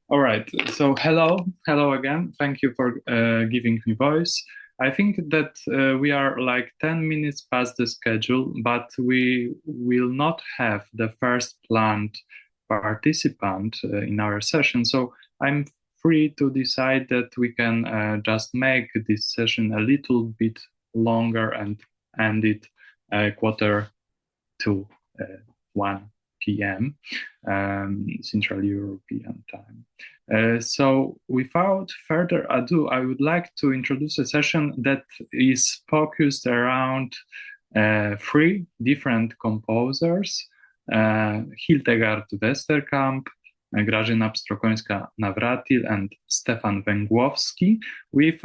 All right. So hello again. Thank you for giving me voice. I think that we are like 10 minutes past the schedule, but we will not have the first planned participant in our session. So I'm free to decide that we can just make this session a little bit longer and end it quarter to 1 p.m. Central European time. So without further ado, I would like to introduce a session that is focused around three different composers, Hildegard Westerkamp, Grażyna Pstrokońska-Nawratil, and Stefan Węgłowski, with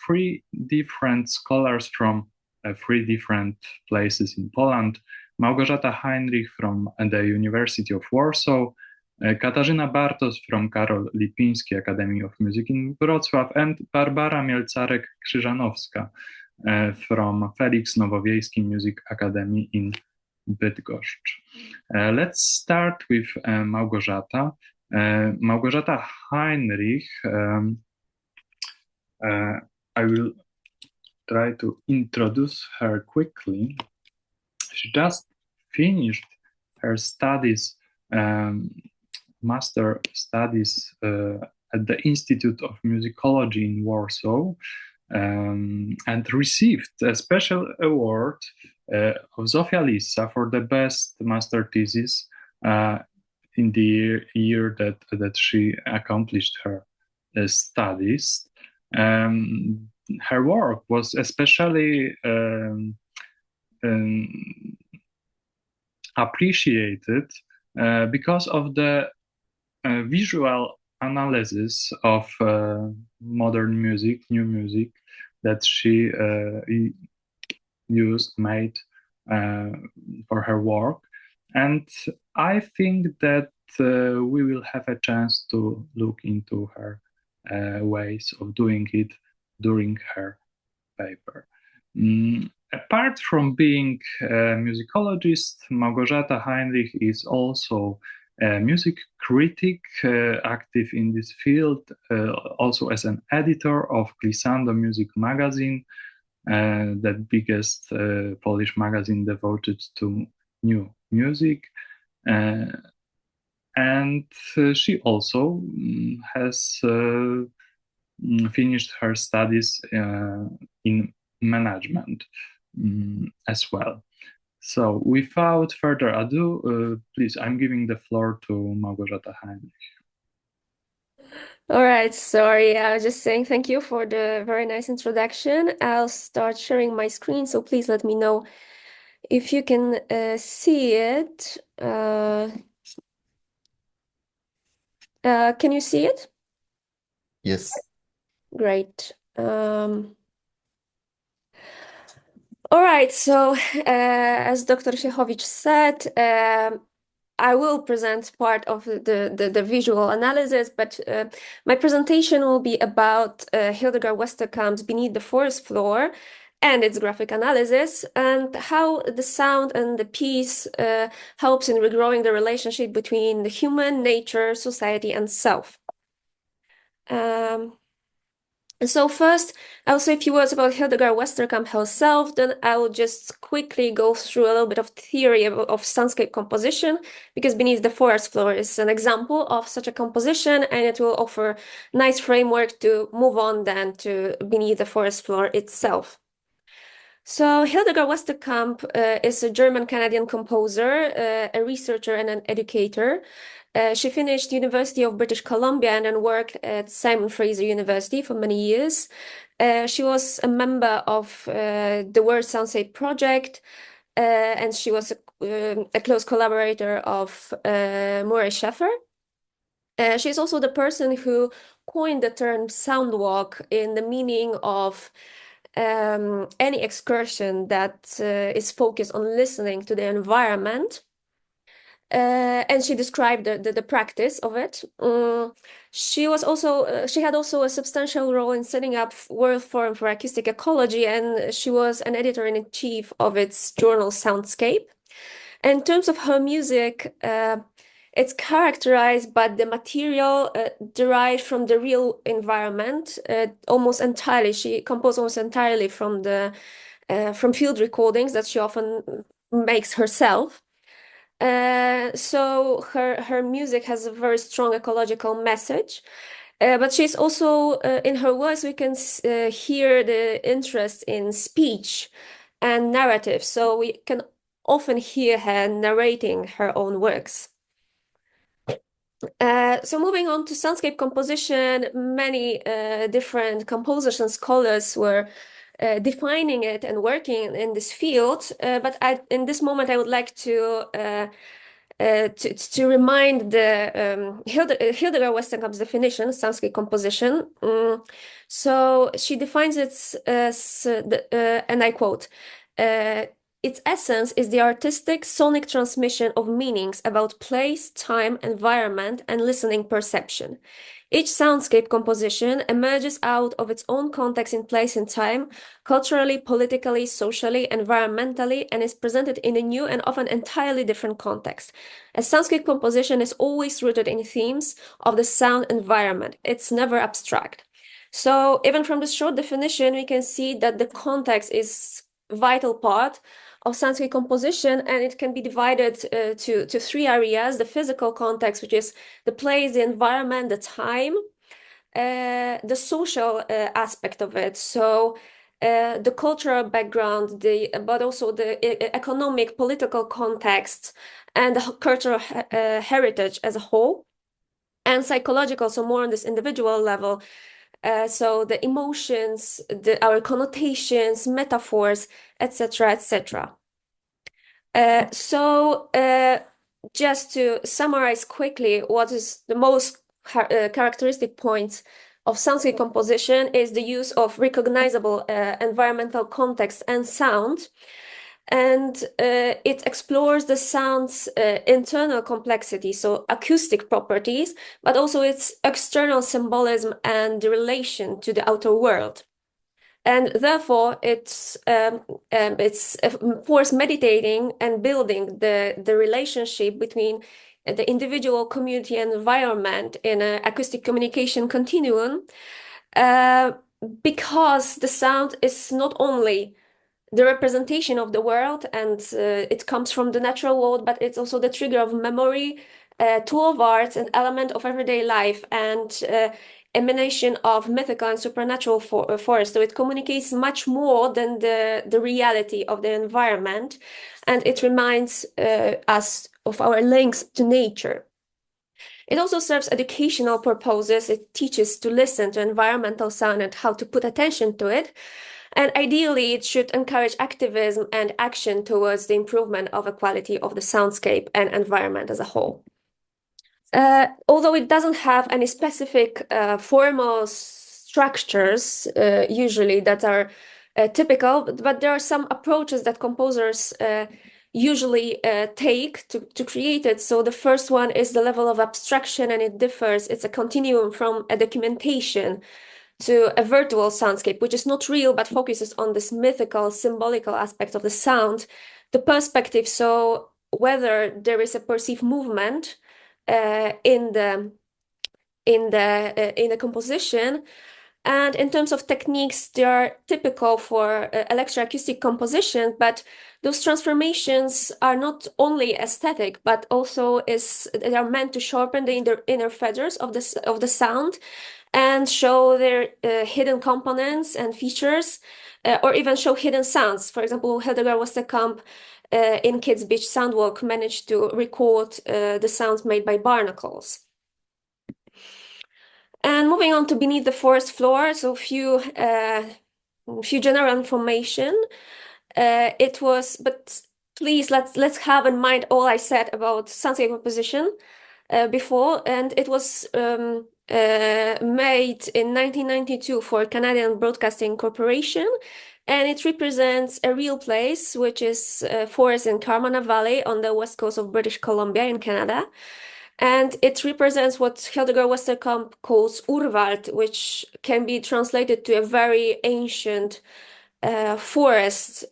three different scholars from three different places in Poland. Małgorzata Heinrich from the University of Warsaw, Katarzyna Bartos from Karol Lipiński Academy of Music in Wrocław, and Barbara Mielcarek-Krzyżanowska from Feliks Nowowiejski Music Academy in Bydgoszcz. Let's start with Małgorzata. Małgorzata Heinrich, I will try to introduce her quickly. She just finished her studies, master studies at the Institute of Musicology in Warsaw, and received a special award of Zofia Lissa for the best master thesis in the year that she accomplished her studies. Her work was especially appreciated because of the visual analysis of modern music, new music that she made for her work. And I think that we will have a chance to look into her ways of doing it during her paper. Apart from being a musicologist, Małgorzata Heinrich is also a music critic, active in this field, also as an editor of Glissando Music magazine, the biggest Polish magazine devoted to new music. And she also has finished her studies in management as well. So without further ado, please, I'm giving the floor to Małgorzata Heinrich. All right, sorry, I was just saying thank you for the very nice introduction. I'll start sharing my screen, so please let me know if you can see it. Can you see it? Yes. Great. All right, so as Dr. Siechowicz said, I will present part of the visual analysis, but my presentation will be about Hildegard Westerkamp's Beneath the Forest Floor and its graphic analysis, and how the sound and the piece helps in regrowing the relationship between the human, nature, society, and self. So first, I'll say a few words about Hildegard Westerkamp herself, then I will just quickly go through a little bit of theory of soundscape composition, because Beneath the Forest Floor is an example of such a composition, and it will offer nice framework to move on then to Beneath the Forest Floor itself. So Hildegard Westerkamp is a German-Canadian composer, a researcher and an educator. She finished University of British Columbia and then worked at Simon Fraser University for many years. She was a member of the World Soundscape Project, and she was a close collaborator of Murray Schafer. She's also the person who coined the term soundwalk in the meaning of any excursion that is focused on listening to the environment. And she described the practice of it. She had also a substantial role in setting up World Forum for Acoustic Ecology, and she was an editor-in-chief of its journal Soundscape. And in terms of her music, It's characterized by the material derived from the real environment, almost entirely. She composed almost entirely from field recordings that she often makes herself. So her music has a very strong ecological message. But she's also, in her voice, we can hear the interest in speech and narrative. So we can often hear her narrating her own works. So moving on to soundscape composition, many different composers and scholars were defining it and working in this field. But in this moment, I would like to remind the Hildegard Westerkamp's definition, soundscape composition. So she defines it as, and I quote, its essence is the artistic sonic transmission of meanings about place, time, environment, and listening perception. Each soundscape composition emerges out of its own context in place and time, culturally, politically, socially, environmentally, and is presented in a new and often entirely different context. A soundscape composition is always rooted in themes of the sound environment. It's never abstract. So even from this short definition, we can see that the context is a vital part of soundscape composition, and it can be divided to three areas: the physical context, which is the place, the environment, the time, the social aspect of it, so the cultural background, but also the economic, political context, and the cultural heritage as a whole, and psychological, so more on this individual level. So the emotions, our connotations, metaphors, etc., etc. So just to summarize quickly, what is the most characteristic points of soundscape composition is the use of recognizable environmental context and sound. And it explores the sound's internal complexity, so acoustic properties, but also its external symbolism and the relation to the outer world. And therefore, it's force meditating and building the relationship between the individual, community, and environment in an acoustic communication continuum, because the sound is not only the representation of the world, and it comes from the natural world, but it's also the trigger of memory, tool of arts, an element of everyday life, and emanation of mythical and supernatural force. So it communicates much more than the reality of the environment, and it reminds us of our links to nature. It also serves educational purposes. It teaches to listen to environmental sound and how to put attention to it. And ideally, it should encourage activism and action towards the improvement of the quality of the soundscape and environment as a whole. Although it doesn't have any specific formal structures, usually, that are typical, but there are some approaches that composers usually take to create it. So the first one is the level of abstraction, and it differs. It's a continuum from a documentation to a virtual soundscape, which is not real, but focuses on this mythical, symbolical aspect of the sound, the perspective. So whether there is a perceived movement in the composition. And in terms of techniques, they are typical for electroacoustic composition, but those transformations are not only aesthetic, but also they are meant to sharpen the inner feathers of the sound, and show their hidden components and features, or even show hidden sounds. For example, Hildegard Westerkamp in Kids Beach Soundwalk managed to record the sounds made by barnacles. And moving on to Beneath the Forest Floor, so few general information. But please let's have in mind all I said about soundscape composition before, and it was made in 1992 for Canadian Broadcasting Corporation, and it represents a real place, which is forest in Carmana Valley on the west coast of British Columbia in Canada. And it represents what Hildegard Westerkamp calls Urwald, which can be translated to a very ancient forest.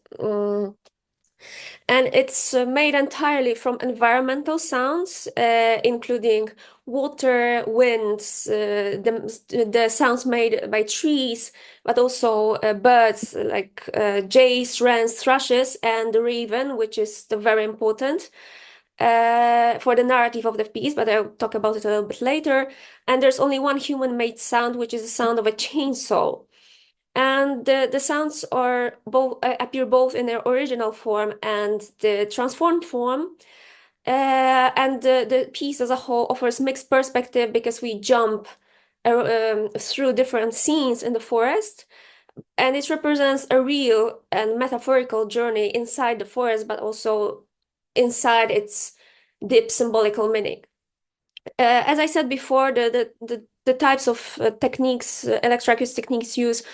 And it's made entirely from environmental sounds, including water, winds, the sounds made by trees, but also birds like jays, wrens, thrushes, and the raven, which is very important for the narrative of the piece, but I'll talk about it a little bit later. And there's only one human-made sound, which is the sound of a chainsaw. And the sounds are both appear both in their original form and the transformed form. And the piece as a whole offers mixed perspective because we jump through different scenes in the forest. And it represents a real and metaphorical journey inside the forest, but also inside its deep symbolical meaning. As I said before, the types of techniques, electroacoustic techniques used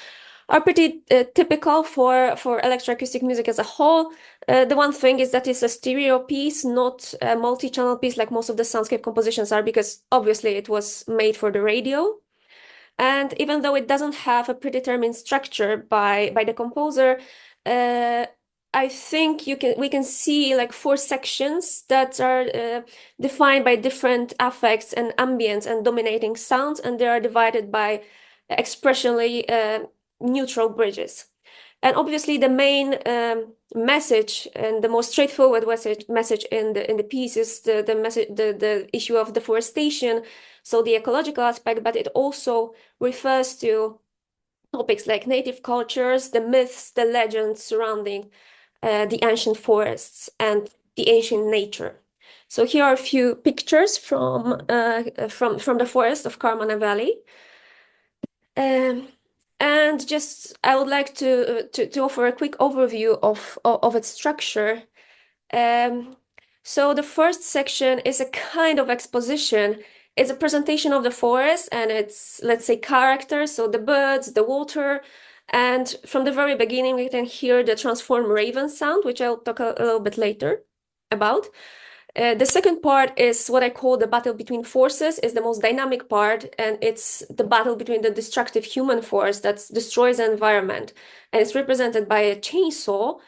are pretty typical for electroacoustic music as a whole. The one thing is that it's a stereo piece, not a multi-channel piece like most of the soundscape compositions are, because obviously it was made for the radio. And even though it doesn't have a predetermined structure by the composer, I think we can see like 4 sections that are defined by different affects and ambience and dominating sounds, and they are divided by expressionally neutral bridges. And obviously the main message and the most straightforward message in the piece is the issue of deforestation, so the ecological aspect, but it also refers to topics like native cultures, the myths, the legends surrounding the ancient forests and the ancient nature. So here are a few pictures from the forest of Carmona Valley. And just I would like to offer a quick overview of its structure. So the first section is a kind of exposition. It's a presentation of the forest and its, let's say, characters, so the birds, the water, and from the very beginning we can hear the transformed raven sound, which I'll talk a little bit later about. The second part is what I call the battle between forces, is the most dynamic part, and it's the battle between the destructive human force that destroys the environment, and it's represented by a chainsaw.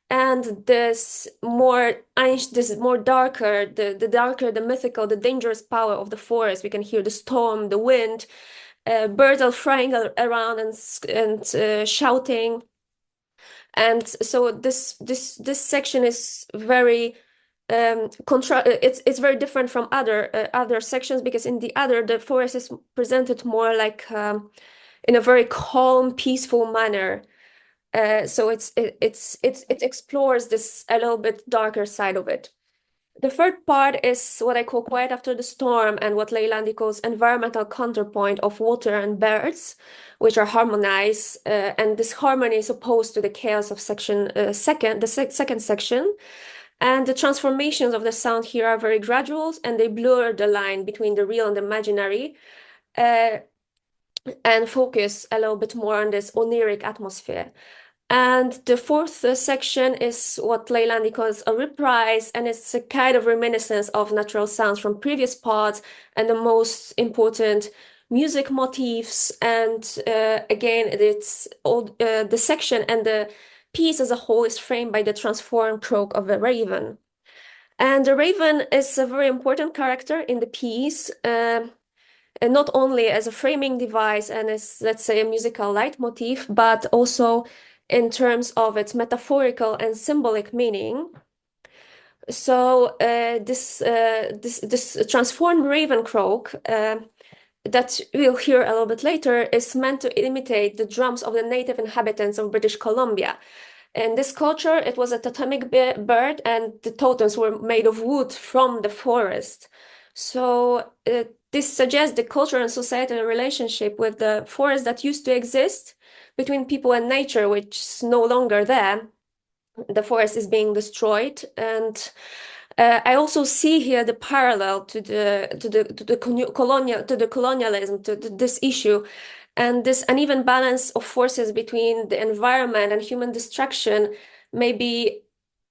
And this more darker, the darker, the mythical, the dangerous power of the forest. We can hear the storm, the wind, birds are flying around and shouting. And so this section is very it's very different from other sections, because in the forest is presented more like in a very calm, peaceful manner. So it explores this a little bit darker side of it. The third part is what I call Quiet After the Storm, and what Leilandi calls environmental counterpoint of water and birds, which are harmonized, and this harmony is opposed to the chaos of the second section. And the transformations of the sound here are very gradual, and they blur the line between the real and the imaginary, and focus a little bit more on this oniric atmosphere. And the fourth section is what Leilandi calls a reprise, and it's a kind of reminiscence of natural sounds from previous parts and the most important music motifs. And again, it's all the section and the piece as a whole is framed by the transformed croak of a raven. And the raven is a very important character in the piece, and not only as a framing device and as, let's say, a musical leitmotif, but also in terms of its metaphorical and symbolic meaning. So this transformed raven croak that we'll hear a little bit later is meant to imitate the drums of the native inhabitants of British Columbia. In this culture, it was a totemic bird, and the totems were made of wood from the forest. So this suggests the cultural and societal relationship with the forest that used to exist between people and nature, which is no longer there. The forest is being destroyed, and I also see here the parallel to the colonialism, to this issue, and this uneven balance of forces between the environment and human destruction may be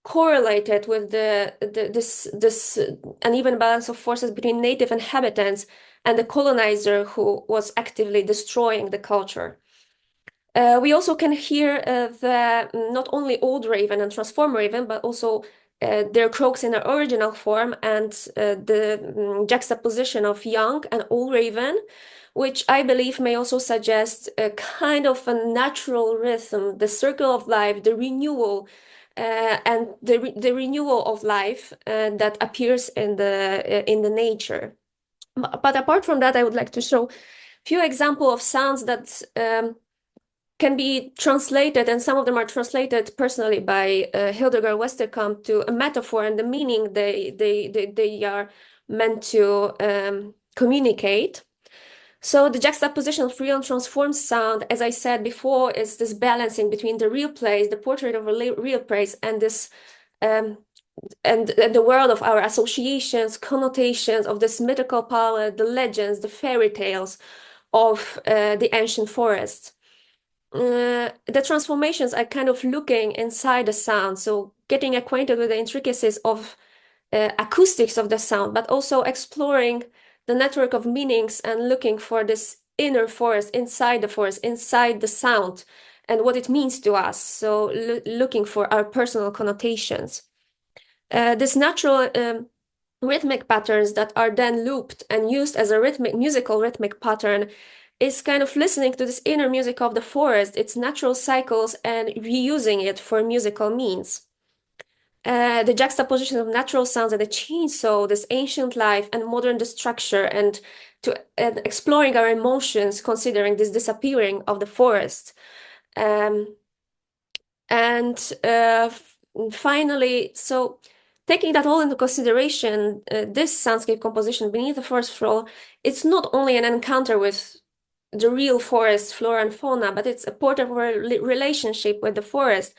correlated with this uneven balance of forces between native inhabitants and the colonizer who was actively destroying the culture. We also can hear the not only old raven and transform raven, but also their croaks in their original form, and the juxtaposition of young and old raven, which I believe may also suggest a kind of a natural rhythm, the circle of life, the renewal, and the renewal of life that appears in the nature. But apart from that, I would like to show a few examples of sounds that can be translated, and some of them are translated personally by Hildegard Westerkamp to a metaphor and the meaning they are meant to communicate. So the juxtaposition of real and transformed sound, as I said before, is this balancing between the real place, the portrait of a real place, and this and the world of our associations, connotations of this mythical power, the legends, the fairy tales of the ancient forests. The transformations are kind of looking inside the sound, so getting acquainted with the intricacies of acoustics of the sound, but also exploring the network of meanings and looking for this inner forest, inside the sound, and what it means to us. So looking for our personal connotations. This natural rhythmic patterns that are then looped and used as a musical rhythmic pattern is kind of listening to this inner music of the forest, its natural cycles, and reusing it for musical means. The juxtaposition of natural sounds and the chainsaw, this ancient life and modern structure, and exploring our emotions, considering this disappearing of the forest. Finally, so taking that all into consideration, this soundscape composition beneath the forest floor, it's not only an encounter with the real forest flora and fauna, but it's a portrait of a relationship with the forest,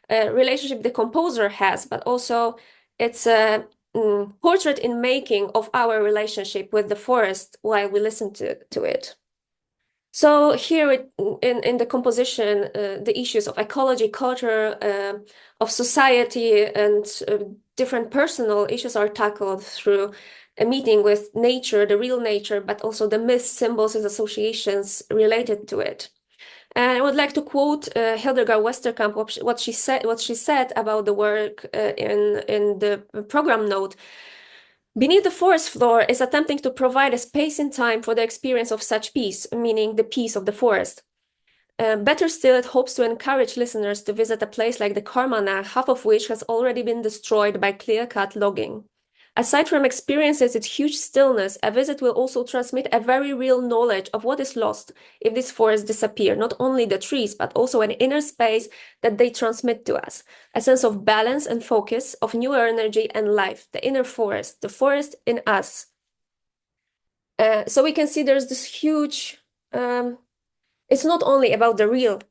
a relationship the composer has, but also it's a portrait in making of our relationship with the forest while we listen to it. So here in the composition, the issues of ecology, culture, of society, and different personal issues are tackled through a meeting with nature, the real nature, but also the myths, symbols, and associations related to it. And I would like to quote Hildegard Westerkamp, what she said about the work in the program note. Beneath the forest floor is attempting to provide a space and time for the experience of such peace, meaning the peace of the forest. Better still, it hopes to encourage listeners to visit a place like the Karmana, half of which has already been destroyed by clear-cut logging. Aside from experiencing its huge stillness, a visit will also transmit a very real knowledge of what is lost if these forests disappear, not only the trees, but also an inner space that they transmit to us, a sense of balance and focus, of new energy and life, the inner forest, the forest in us. So we can see there's this huge, it's not only about the real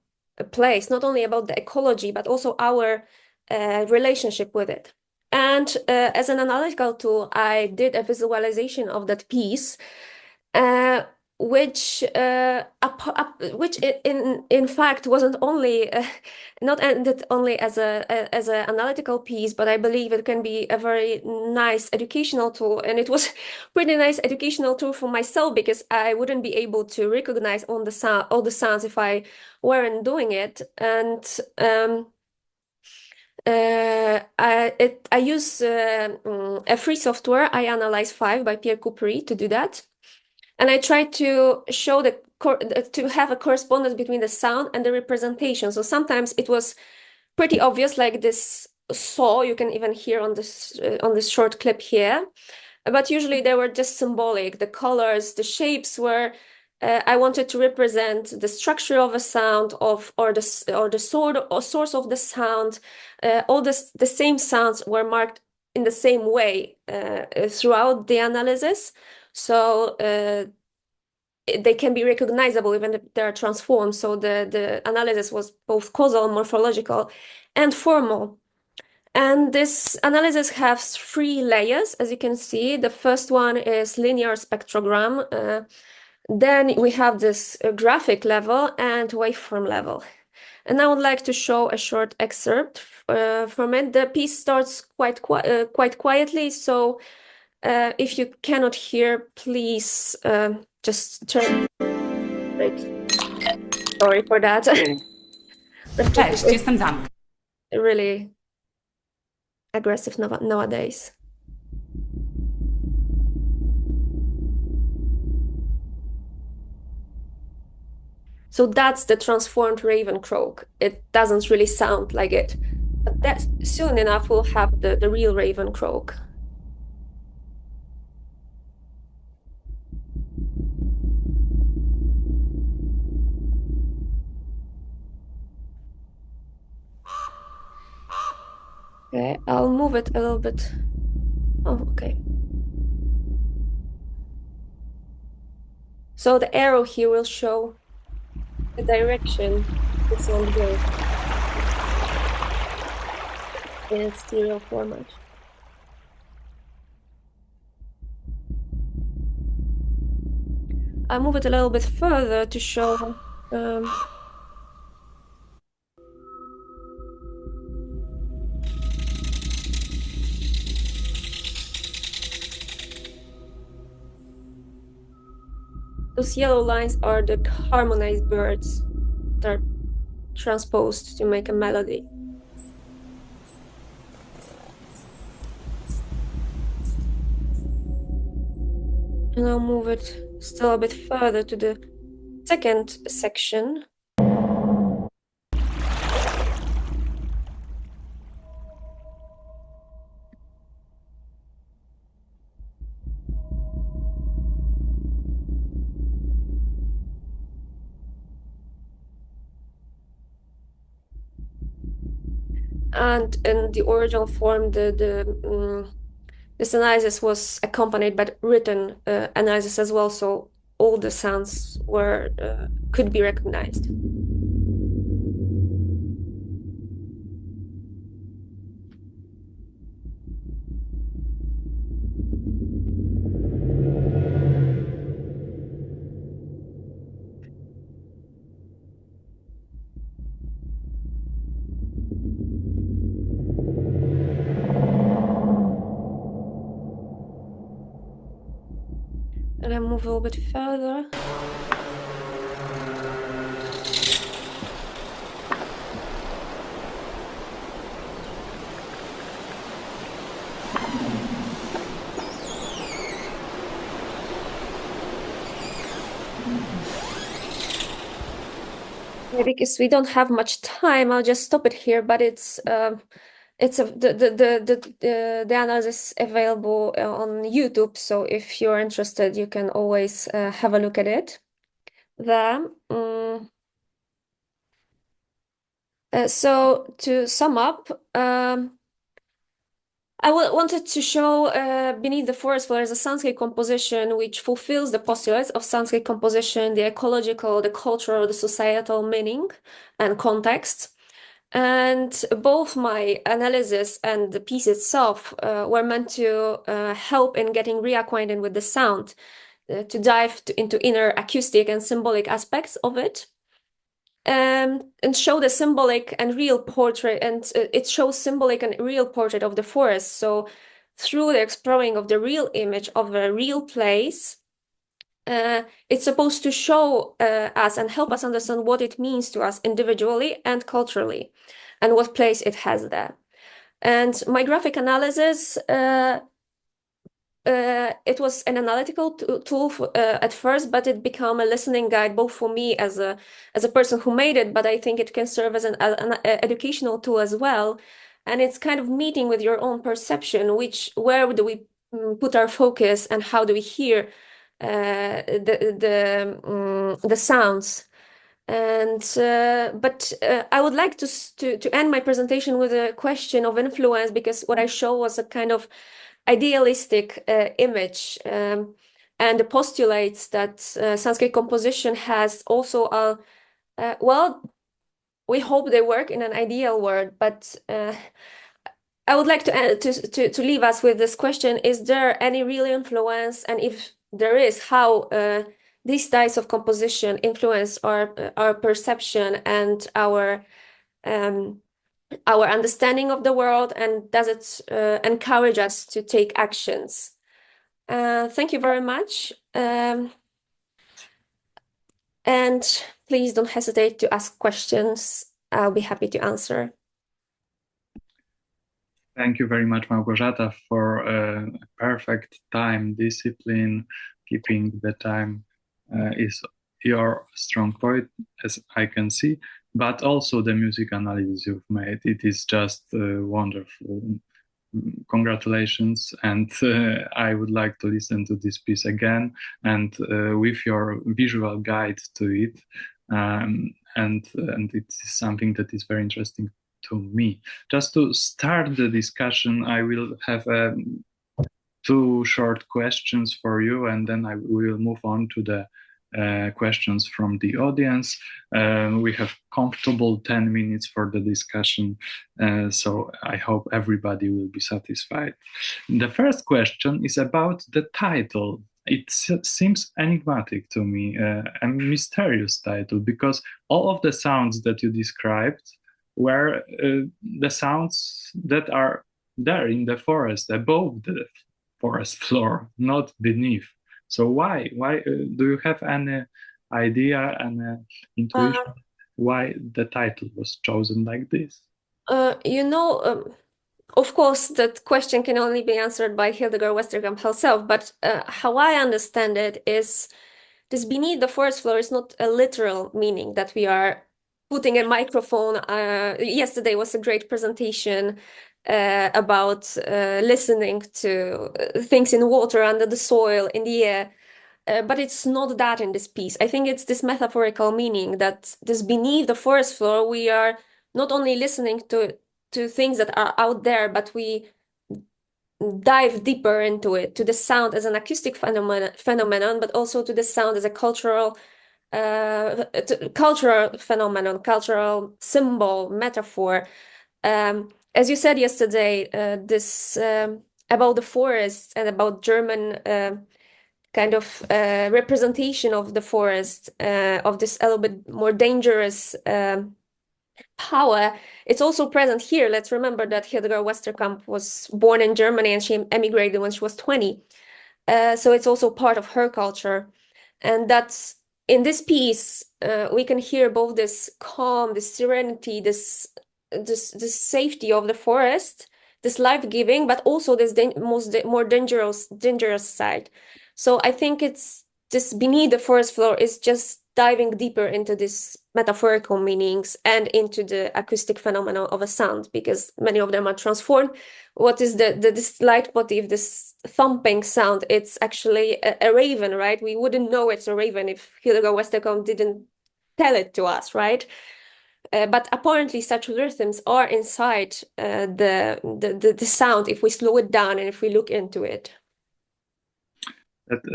place, not only about the ecology, but also our relationship with it. And as an analytical tool, I did a visualization of that piece, which in fact wasn't only not ended only as an analytical piece, but I believe it can be a very nice educational tool. And it was pretty nice educational tool for myself, because I wouldn't be able to recognize all the sounds if I weren't doing it. And I use a free software, iAnalyze 5 by Pierre Coupery, to do that. And I try to show to have a correspondence between the sound and the representation. So sometimes it was pretty obvious, like this saw you can even hear on this short clip here. But usually they were just symbolic. The colors, the shapes were I wanted to represent the structure of a sound or the source of the sound. All the same sounds were marked in the same way throughout the analysis, so they can be recognizable even if they are transformed. So the analysis was both causal, morphological, and formal. And this analysis has 3 layers, as you can see. The first one is linear spectrogram. Then we have this graphic level and waveform level. And I would like to show a short excerpt from it. The piece starts quite quietly, so if you cannot hear, please just turn. Right. Sorry for that. Cześć, jestem Zam. Really aggressive nowadays. So that's the transformed raven croak. It doesn't really sound like it, but that soon enough we'll have the real raven croak. Okay, I'll move it a little bit. Oh, okay. So the arrow here will show the direction the sound goes in stereo format. I'll move it a little bit further to show those yellow lines are the harmonized birds that are transposed to make a melody. And I'll move it still a bit further to the second section. And in the original form, this analysis was accompanied by written analysis as well, so all the sounds were could be recognized. And I move a little bit further. Yeah, because we don't have much time, I'll just stop it here. But the analysis available on YouTube. So if you're interested, you can always have a look at it. So to sum up, I wanted to show Beneath the Forest Floor as a soundscape composition which fulfills the postulates of soundscape composition, the ecological, the cultural, the societal meaning and context. And both my analysis and the piece itself were meant to help in getting reacquainted with the sound, to dive into inner acoustic and symbolic aspects of it. And show the symbolic and real portrait, and it shows symbolic and real portrait of the forest. So through the exploring of the real image of a real place, it's supposed to show us and help us understand what it means to us individually and culturally, and what place it has there. And my graphic analysis, it was an analytical tool at first, but it became a listening guide both for me as a person who made it, but I think it can serve as an educational tool as well. And it's kind of meeting with your own perception, where do we put our focus and how do we hear the sounds. And but I would like to end my presentation with a question of influence, because what I show was a kind of idealistic image, and the postulates that soundscape composition has also well, we hope they work in an ideal world, but I would like to leave us with this question: is there any real influence, and if there is, how these types of composition influence our perception and our understanding of the world, and does it encourage us to take actions? Thank you very much. And please don't hesitate to ask questions. I'll be happy to answer. Thank you very much, Małgorzata, for perfect time discipline. Keeping the time is your strong point, as I can see, but also the music analysis you've made. It is just wonderful. Congratulations, and I would like to listen to this piece again and with your visual guide to it. And it is something that is very interesting to me. Just to start the discussion, I will have two short questions for you, and then I will move on to the questions from the audience. We have comfortable 10 minutes for the discussion, so I hope everybody will be satisfied. The first question is about the title. It seems enigmatic to me, a mysterious title, because all of the sounds that you described were the sounds that are there in the forest, above the forest floor, not beneath. So why? Why do you have any idea and intuition why the title was chosen like this? You know, of course, that question can only be answered by Hildegard Westerkamp herself, but how I understand it is this beneath the forest floor is not a literal meaning that we are putting a microphone. Yesterday was a great presentation about listening to things in water, under the soil, in the air. But it's not that in this piece. I think it's this metaphorical meaning that this beneath the forest floor, we are not only listening to things that are out there, but we dive deeper into it, to the sound as an acoustic phenomenon, but also to the sound as a cultural phenomenon, cultural symbol, metaphor. As you said yesterday, this about the forest and about German kind of representation of the forest, of this a little bit more dangerous power. It's also present here. Let's remember that Hildegard Westerkamp was born in Germany and she emigrated when she was 20. So it's also part of her culture. And that's in this piece, we can hear both this calm, this serenity, this safety of the forest, this life-giving, but also this more dangerous side. So I think it's this beneath the forest floor is just diving deeper into this metaphorical meanings and into the acoustic phenomenon of a sound, because many of them are transformed. What is this leitmotif, this thumping sound? It's actually a raven, right? We wouldn't know it's a raven if Hildegard Westerkamp didn't tell it to us, right? But apparently such rhythms are inside the sound if we slow it down and if we look into it.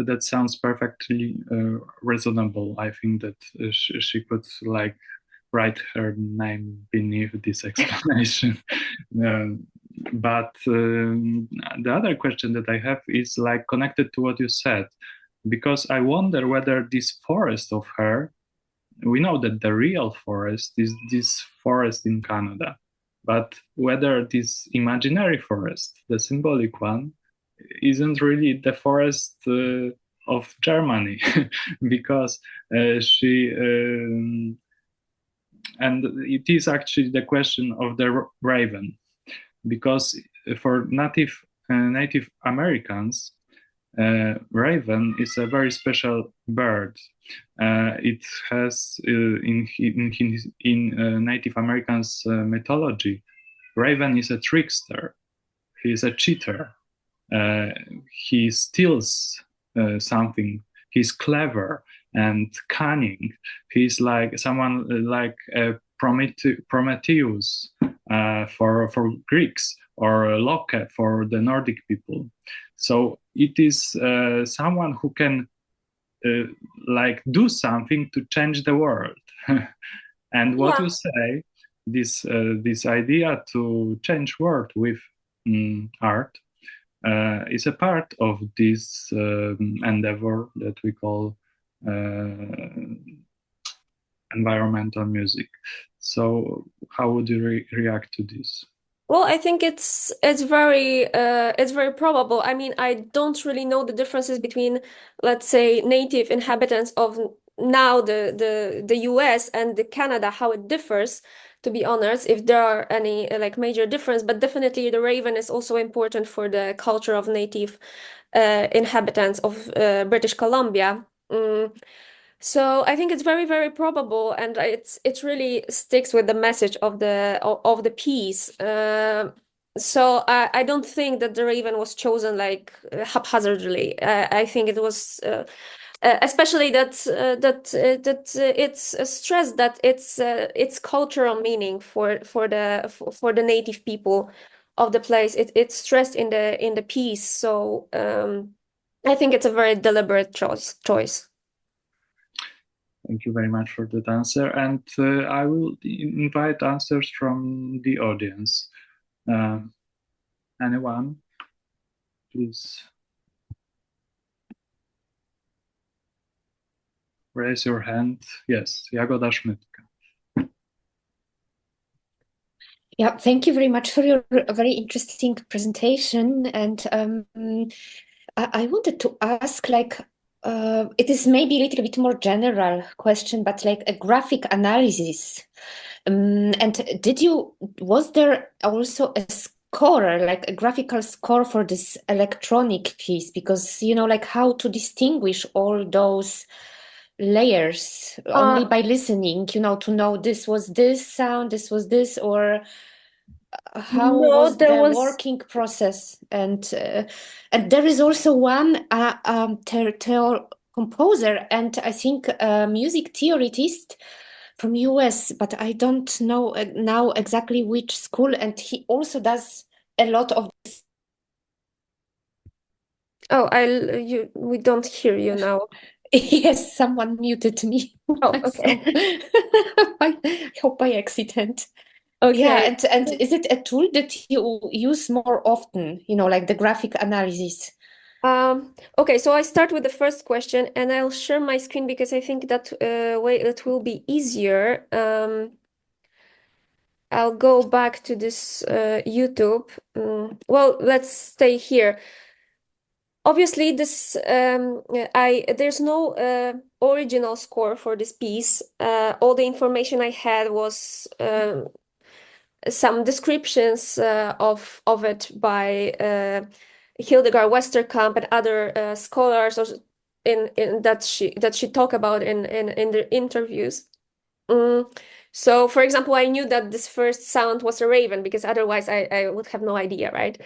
That sounds perfectly reasonable. I think that she could like write her name beneath this explanation. But the other question that I have is like connected to what you said, because I wonder whether this forest of her, we know that the real forest is this forest in Canada, but whether this imaginary forest, the symbolic one, isn't really the forest of Germany, because she and it is actually the question of the raven, because for Native Americans, raven is a very special bird. It has in Native Americans mythology, raven is a trickster. He is a cheater. He steals something. He's clever and cunning. He's like someone like Prometheus for Greeks, or Loke for the Nordic people. So it is someone who can like do something to change the world. And what you say, this idea to change world with art is a part of this endeavor that we call environmental music. So how would you react to this? Well, I think it's very probable. I mean, I don't really know the differences between, let's say, native inhabitants of now the US and the Canada, how it differs. to be honest, if there are any like major difference, but definitely the raven is also important for the culture of native inhabitants of British Columbia. So I think it's very, very probable, and it really sticks with the message of the piece. So I don't think that the raven was chosen like haphazardly. I think it was. Especially that it's stressed that it's cultural meaning for the native people of the place. It's stressed in the piece, so I think it's a very deliberate choice. Thank you very much for that answer, and I will invite answers from the audience. Anyone, please raise your hand. Yes, Jagoda Szmytka. Yeah, thank you very much for your very interesting presentation. And I wanted to ask, like, it is maybe a little bit more general question, but like a graphic analysis. And was there also a score, like a graphical score for this electronic piece? Because, like how to distinguish all those layers only by listening, to know this was this sound, this was this, or how was the working process? And there is also one composer and I think a music theorist from US, but I don't know now exactly which school, and he also does a lot of this. Oh, we don't hear you now. Yes, someone muted me. Oh, okay. I hope by accident. Okay. Yeah, and is it a tool that you use more often, like the graphic analysis? Okay, so I start with the first question and I'll share my screen because I think that way it will be easier. I'll go back to this YouTube. Well, let's stay here. Obviously, there's no original score for this piece. All the information I had was some descriptions of it by Hildegard Westerkamp and other scholars in that she talked about in the interviews. So, for example, I knew that this first sound was a raven because otherwise I would have no idea, right?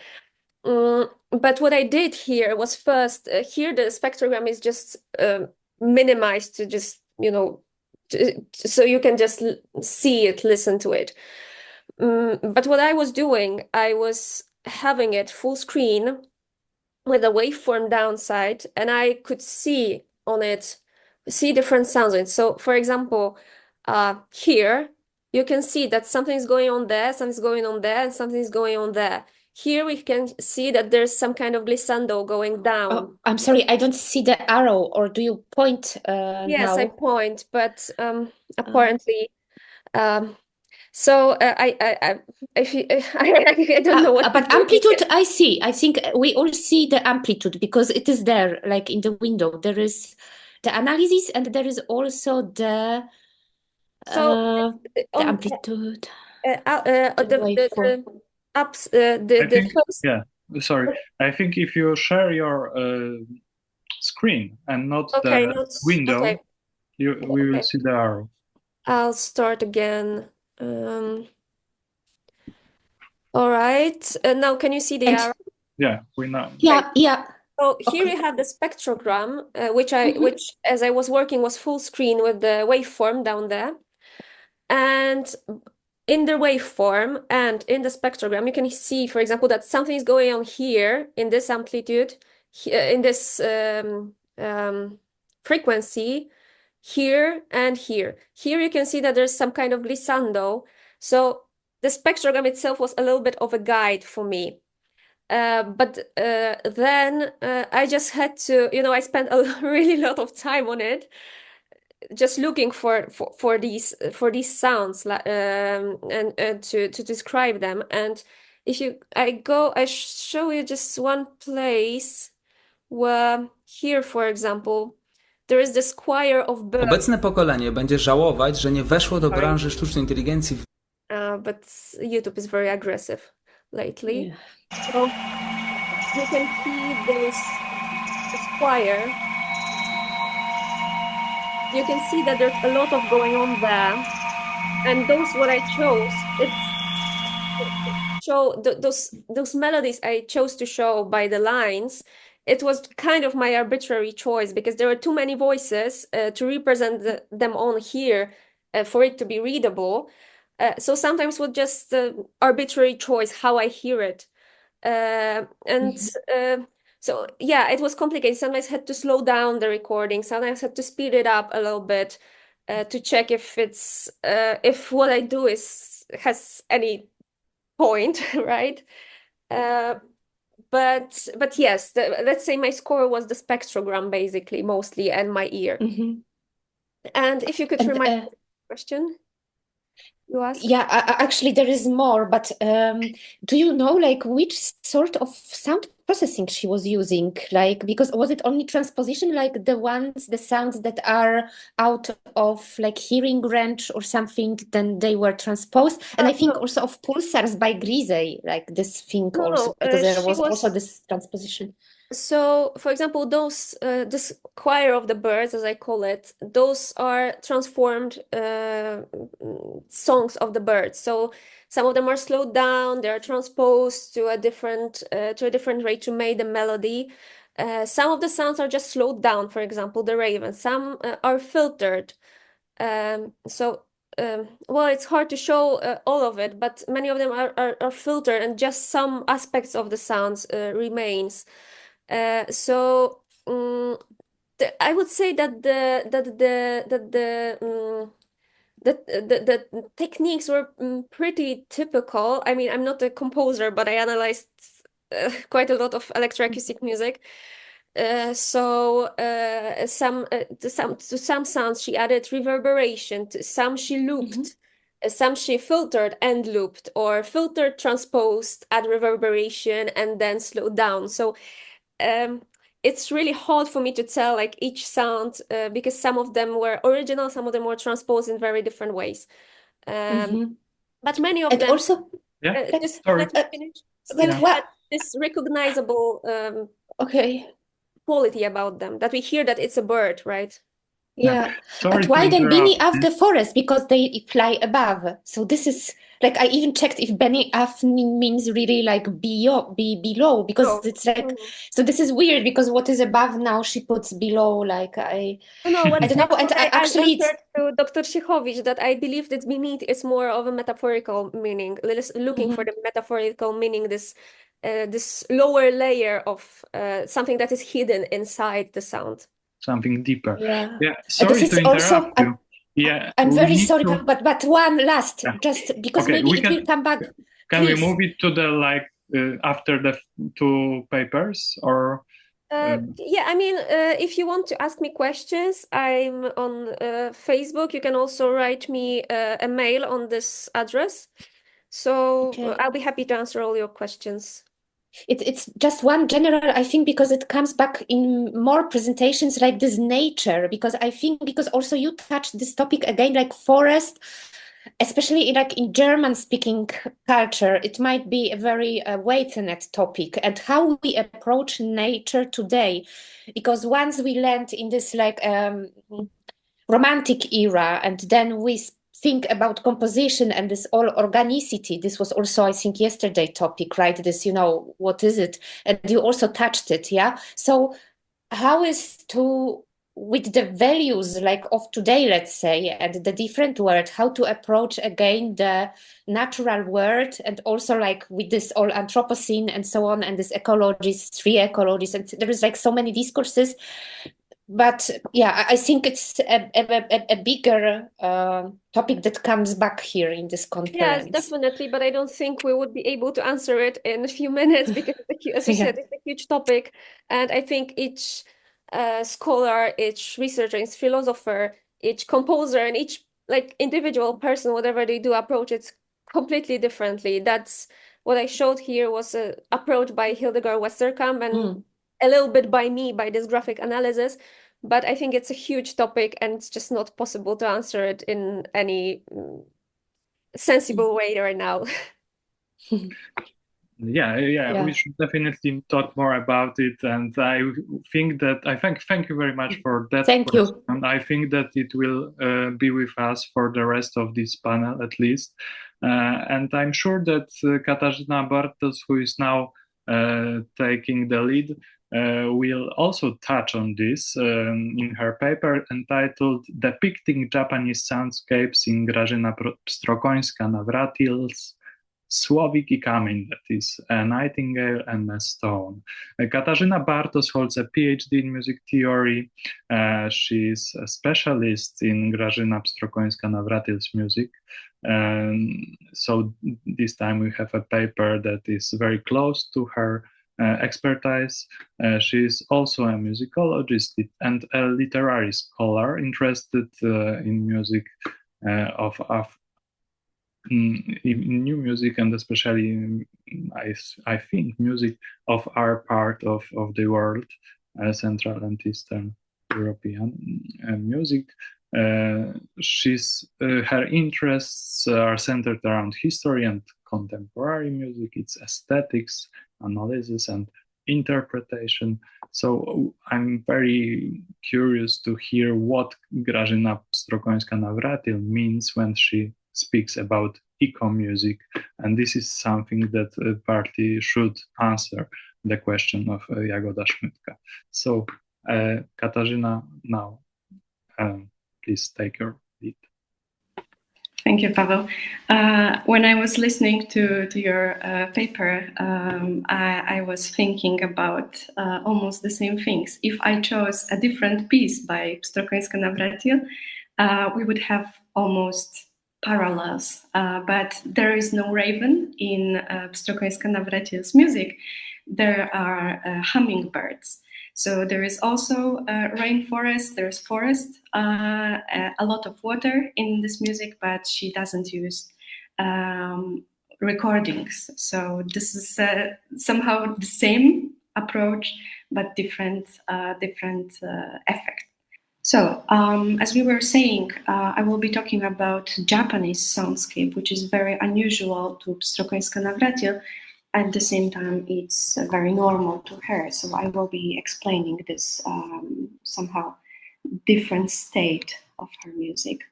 But what I did here was first, here the spectrogram is just minimized to just, so you can just see it, listen to it. But what I was doing, I was having it full screen with a waveform downside, and I could see on it, see different sounds in it. So, for example, here, you can see that something's going on there, something's going on there, and something's going on there. Here we can see that there's some kind of glissando going down. Oh, I'm sorry, I don't see the arrow, or do you point Yes, now? I point, but apparently, so I don't know what. But amplitude, I see. I think we all see the amplitude because it is there, like in the window. There is the analysis, and there is also the amplitude. Sorry. I think if you share your screen and not the window, we will see the arrow. I'll start again. All right. Now, can you see the arrow? Yeah, we know. Yeah. So here you have the spectrogram, which as I was working was full screen with the waveform down there, and in the waveform and in the spectrogram, you can see, for example, that something is going on here in this amplitude, in this frequency, here and here. Here you can see that there's some kind of glissando. So the spectrogram itself was a little bit of a guide for me. But then I just had to, I spent a really lot of time on it, just looking for these sounds and to describe them. And if I show you just one place where here, for example, there is this choir of birds. Obecne pokolenie będzie żałować, że nie weszło do branży sztucznej inteligencji. but YouTube is very aggressive lately. Yeah. So you can see this choir. You can see that there's a lot of going on there, and those what I chose. Those melodies I chose to show by the lines. It was kind of my arbitrary choice because there are too many voices to represent them on here for it to be readable. So sometimes with just arbitrary choice how I hear it. So yeah, it was complicated. Sometimes I had to slow down the recording. Sometimes I had to speed it up a little bit to check if it's if what I do has any point, right? But yes, let's say my score was the spectrogram basically mostly and my ear. And if you could remind me the question you asked. Yeah, actually there is more, but do you know like which sort of sound processing she was using? Like, because was it only transposition, like the sounds that are out of like hearing range or something, then they were transposed? And I think also of pulsars by Grisey, like this thing also, because there was also this transposition. So, for example, those this choir of the birds, as I call it, those are transformed songs of the birds. So some of them are slowed down; they are transposed to a different rate to make the melody. Some of the sounds are just slowed down. For example, the raven. Some are filtered. Well, it's hard to show all of it, but many of them are filtered, and just some aspects of the sounds remains. I would say that the techniques were pretty typical. I mean, I'm not a composer, but I analyzed quite a lot of electroacoustic music. To some sounds she added reverberation, to some she looped, some she filtered and looped, or filtered, transposed, add reverberation, and then slowed down. So it's really hard for me to tell like each sound because some of them were original, some of them were transposed in very different ways. But many of and them also just let me finish. Still had this recognizable quality about them, that we hear that it's a bird, right? Yeah. But why then Bini of the forest? Because they fly above. So this is like, I even checked if Beni af means really like below, because it's like, so this is weird because what is above now she puts below, like I don't know. And actually I answered to Dr. Siechowicz that I believe that beneath is more of a metaphorical meaning, looking for the metaphorical meaning, this lower layer of something that is hidden inside the sound. Something deeper. Yeah. Sorry to interrupt you. Yeah, I'm very sorry, but one last, just because maybe it will come back. Can we move it to the after the two papers, or? Yeah, I mean, if you want to ask me questions, I'm on Facebook. You can also write me a mail on this address. So I'll be happy to answer all your questions. It's just one general, I think, because it comes back in more presentations like this nature, because I think because also you touched this topic again, like forest, especially in German speaking culture, it might be a very weighted topic, and how we approach nature today, because once we land in this romantic era, and then we think about composition and this all organicity. This was also, I think, yesterday topic, right? This, what is it? And you also touched it, yeah? So how is with the values of today, let's say, and the different world, how to approach again the natural world, and also with this all Anthropocene and so on, and this ecologies, three ecologies, and there is so many discourses. But yeah, I think it's a bigger topic that comes back here in this conference. Yes, definitely, but I don't think we would be able to answer it in a few minutes because, as you said, it's a huge topic. And I think each scholar, each researcher, each philosopher, each composer, and each individual person, whatever they do, approach it completely differently. That's what I showed here was an approach by Hildegard Westerkamp and a little bit by me, by this graphic analysis. But I think it's a huge topic, and it's just not possible to answer it in any sensible way right now. Yeah, we should definitely talk more about it. And I thank you very much for that. Thank you. And I think that it will be with us for the rest of this panel at least. And I'm sure that Katarzyna Bartos, who is now taking the lead, will also touch on this in her paper entitled Depicting Japanese Soundscapes in Grażyna Pstrokońska-Nawratil's Słowik i Kamień, that is a nightingale and a stone. Katarzyna Bartos holds a PhD in music theory. She's a specialist in Grażyna Pstrokońska-Nawratil's music. So this time we have a paper that is very close to her expertise. She is also a musicologist and a literary scholar interested in music in new music, and especially I think music of our part of the world, Central and Eastern European music. Her interests are centered around history and contemporary music, its aesthetics, analysis, and interpretation. So I'm very curious to hear what Grażyna Pstrokońska-Nawratil means when she speaks about eco-music, and this is something that the party should answer the question of Jagoda Szmytka. So, Katarzyna, now, please take your lead. Thank you, Paweł. When I was listening to your paper, I was thinking about almost the same things. If I chose a different piece by Pstrokońska-Nawratil, we would have almost parallels, but there is no raven in Pstrokońska-Nawratil's music. There are hummingbirds. So there is also rainforest, there's forest, a lot of water in this music, but she doesn't use recordings. So this is somehow the same approach, but different effect. So, as we were saying, I will be talking about Japanese soundscape, which is very unusual to Pstrokońska-Nawratil. At the same time, it's very normal to her. So I will be explaining this somehow different state of her music.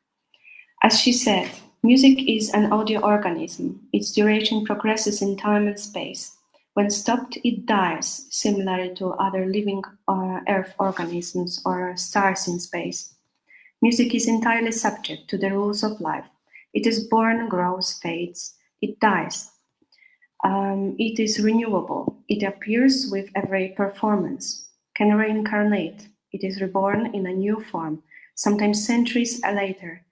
As she said, music is an audio organism. Its duration progresses in time and space. When stopped, it dies, similarly to other living Earth organisms or stars in space. Music is entirely subject to the rules of life. It is born, grows, fades, it dies. It is renewable. It appears with every performance, can reincarnate. It is reborn in a new form, sometimes centuries later,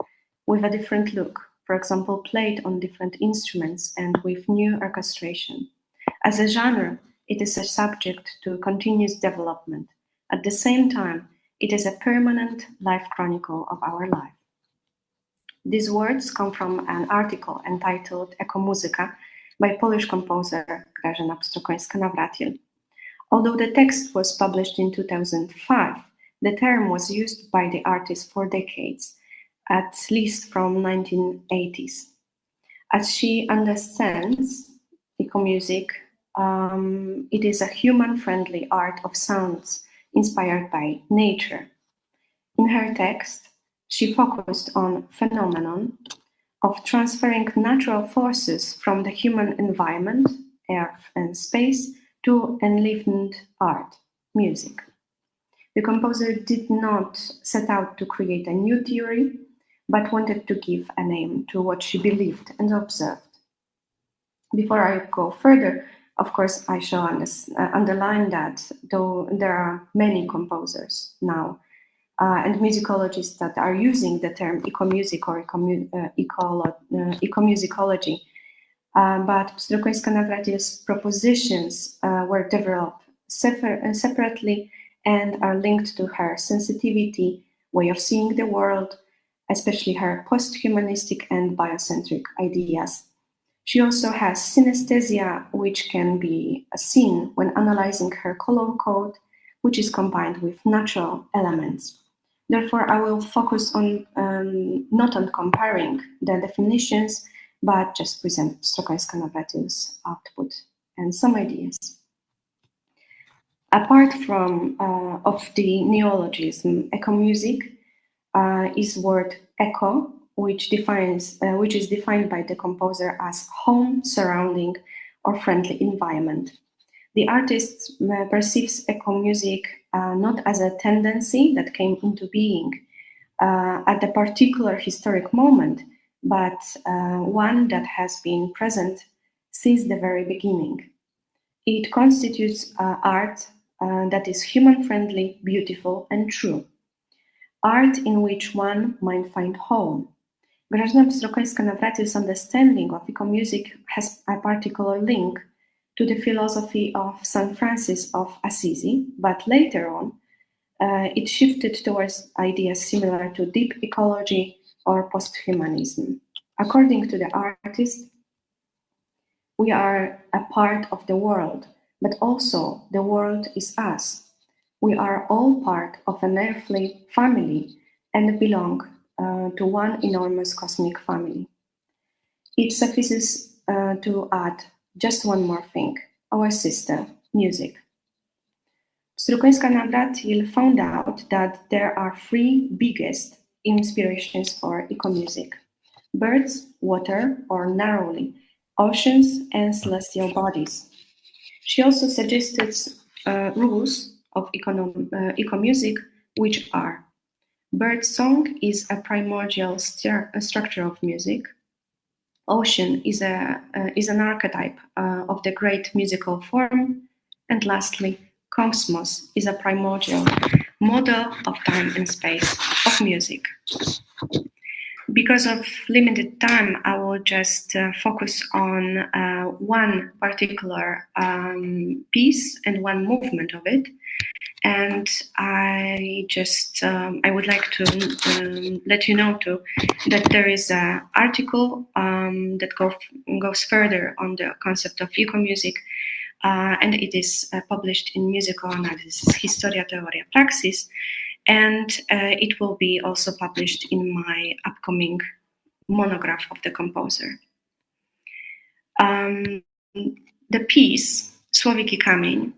with a different look, for example, played on different instruments and with new orchestration. As a genre, it is a subject to continuous development. At the same time, it is a permanent life chronicle of our life. These words come from an article entitled Ekomuzyka by Polish composer Grażyna Pstrokońska-Nawratil. Although the text was published in 2005, the term was used by the artist for decades, at least from 1980s. As she understands eco-music, it is a human-friendly art of sounds inspired by nature. In her text, she focused on phenomenon of transferring natural forces from the human environment, earth and space, to enlivened art, music. The composer did not set out to create a new theory, but wanted to give a name to what she believed and observed. Before I go further, of course, I shall underline that though there are many composers now and musicologists that are using the term eco-music or ecomusicology, but Pstrokońska-Nawratil's propositions were developed separately and are linked to her sensitivity, way of seeing the world, especially her post-humanistic and biocentric ideas. She also has synesthesia, which can be seen when analyzing her color code, which is combined with natural elements. Therefore, I will focus on not on comparing the definitions, but just present Pstrokońska-Nawratil's output and some ideas. Apart from of the neologism, eco-music is word eco, which is defined by the composer as home, surrounding, or friendly environment. The artist perceives eco-music not as a tendency that came into being at a particular historic moment, but one that has been present since the very beginning. It constitutes art that is human-friendly, beautiful, and true. Art in which one might find home. Grażyna Pstrokońska-Nawratil's understanding of eco-music has a particular link to the philosophy of St. Francis of Assisi, but later on, it shifted towards ideas similar to deep ecology or post-humanism. According to the artist, we are a part of the world, but also the world is us. We are all part of an earthly family and belong to one enormous cosmic family. It suffices to add just one more thing, our sister, music. Pstrokońska-Nawratil found out that there are three biggest inspirations for eco-music: birds, water, or narrowly, oceans and celestial bodies. She also suggested rules of eco-music, which are: bird song is a primordial structure of music. Ocean is an archetype of the great musical form. And lastly, cosmos is a primordial model of time and space of music. Because of limited time, I will just focus on one particular piece and one movement of it. And I would like to let you know too that there is an article that goes further on the concept of eco-music, and it is published in Musical Analysis, Historia, Teoria, Praxis, and it will be also published in my upcoming monograph of the composer. The piece, Słowik i kamień,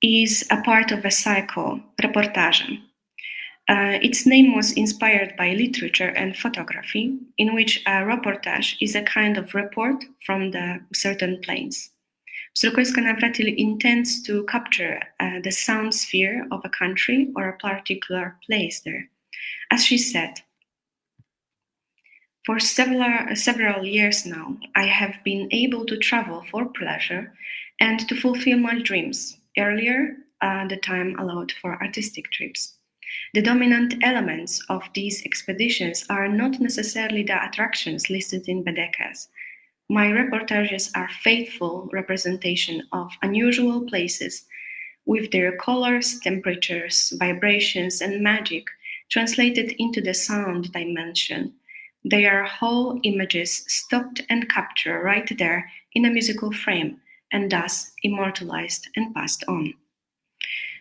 is a part of a cycle, Reportaże. Its name was inspired by literature and photography, in which a reportage is a kind of report from the certain planes. Pstrokońska-Nawratil intends to capture the sound sphere of a country or a particular place there. As she said, for several years now, I have been able to travel for pleasure and to fulfill my dreams. Earlier, the time allowed for artistic trips. The dominant elements of these expeditions are not necessarily the attractions listed in Bedekas. My reportages are faithful representation of unusual places with their colors, temperatures, vibrations, and magic translated into the sound dimension. They are whole images stopped and captured right there in a musical frame, and thus immortalized and passed on.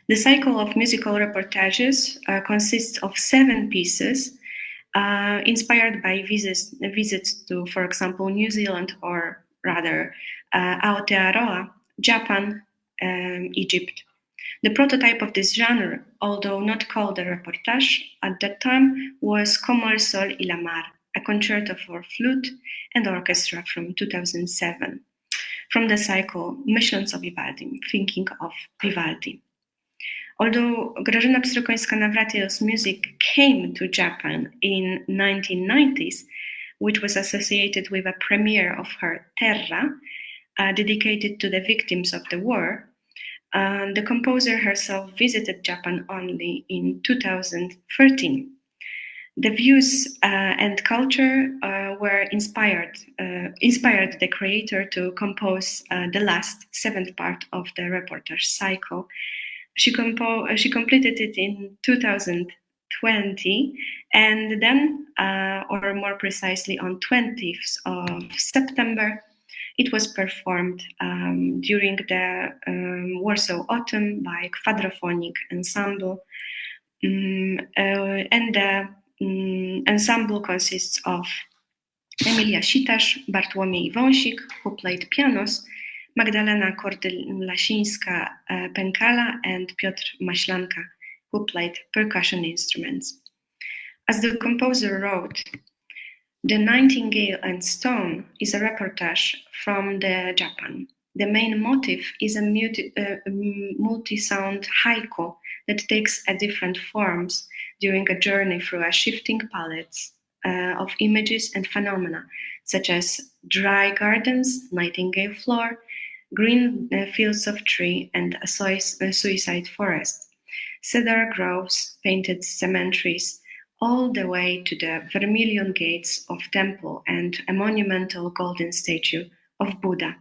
The cycle of musical reportages consists of 7 pieces inspired by visits to, for example, New Zealand, or rather Aotearoa, Japan, Egypt. The prototype of this genre, although not called a reportage at that time, was Como el Sol y la Mar, a concerto for flute and orchestra from 2007. From the cycle Myśląc o Vivaldi, Thinking of Vivaldi. Although Grażyna Pstrokońska-Nawratil's music came to Japan in 1990s, which was associated with a premiere of her Terra, dedicated to the victims of the war, the composer herself visited Japan only in 2013. The views and culture were inspired the creator to compose the last 7th part of the reportage cycle. She completed it in 2020, and then, or more precisely on 20th of September, it was performed during the Warsaw Autumn by Quadraphonic Ensemble, and the ensemble consists of Emilia Sitarz, Bartłomiej Wąsik, who played pianos, Magdalena Kordylasińska-Pękala, and Piotr Maślanka, who played percussion instruments. As the composer wrote, "The Nightingale and Stone is a reportage from Japan. The main motif is a multi-sound haiku that takes different forms during a journey through a shifting palette of images and phenomena, such as dry gardens, nightingale floor, green fields of tree, and a suicide forest, cedar groves, painted cemeteries, all the way to the vermilion gates of temple and a monumental golden statue of Buddha.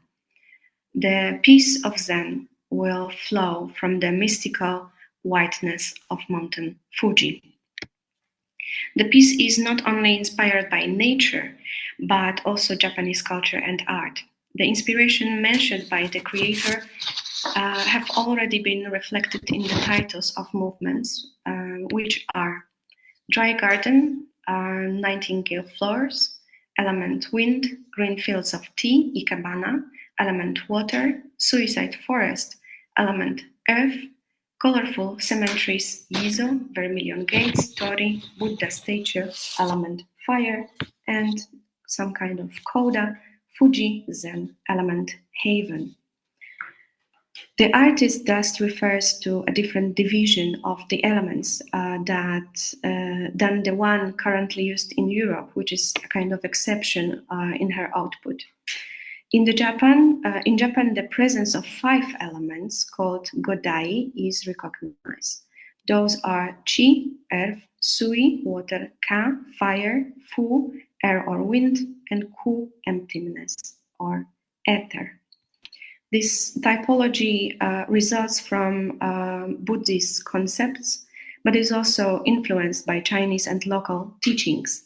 The peace of Zen will flow from the mystical whiteness of mountain Fuji." The piece is not only inspired by nature, but also Japanese culture and art. The inspiration mentioned by the creator have already been reflected in the titles of movements, which are Dry Garden, Nightingale Floors, Element Wind, Green Fields of Tea, Ikebana, Element Water, Suicide Forest, Element Earth, Colorful Cemeteries, Yizo, Vermilion Gates, Tori, Buddha Statue, Element Fire, and some kind of coda, Fuji, Zen, Element Haven. The artist thus refers to a different division of the elements than the one currently used in Europe, which is a kind of exception in her output. In Japan, the presence of 5 elements called Godai is recognized. Those are Chi, earth, Sui, water, Ka, fire, Fu, air or wind, and Ku, emptiness or ether. This typology results from Buddhist concepts, but is also influenced by Chinese and local teachings.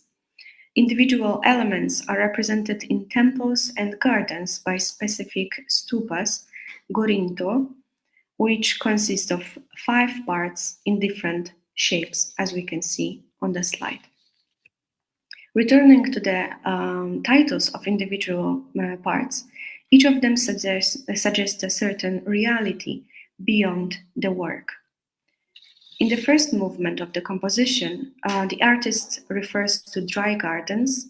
Individual elements are represented in temples and gardens by specific stupas, gorinto, which consist of 5 parts in different shapes, as we can see on the slide. Returning to the titles of individual parts, each of them suggests a certain reality beyond the work. In the first movement of the composition, the artist refers to dry gardens,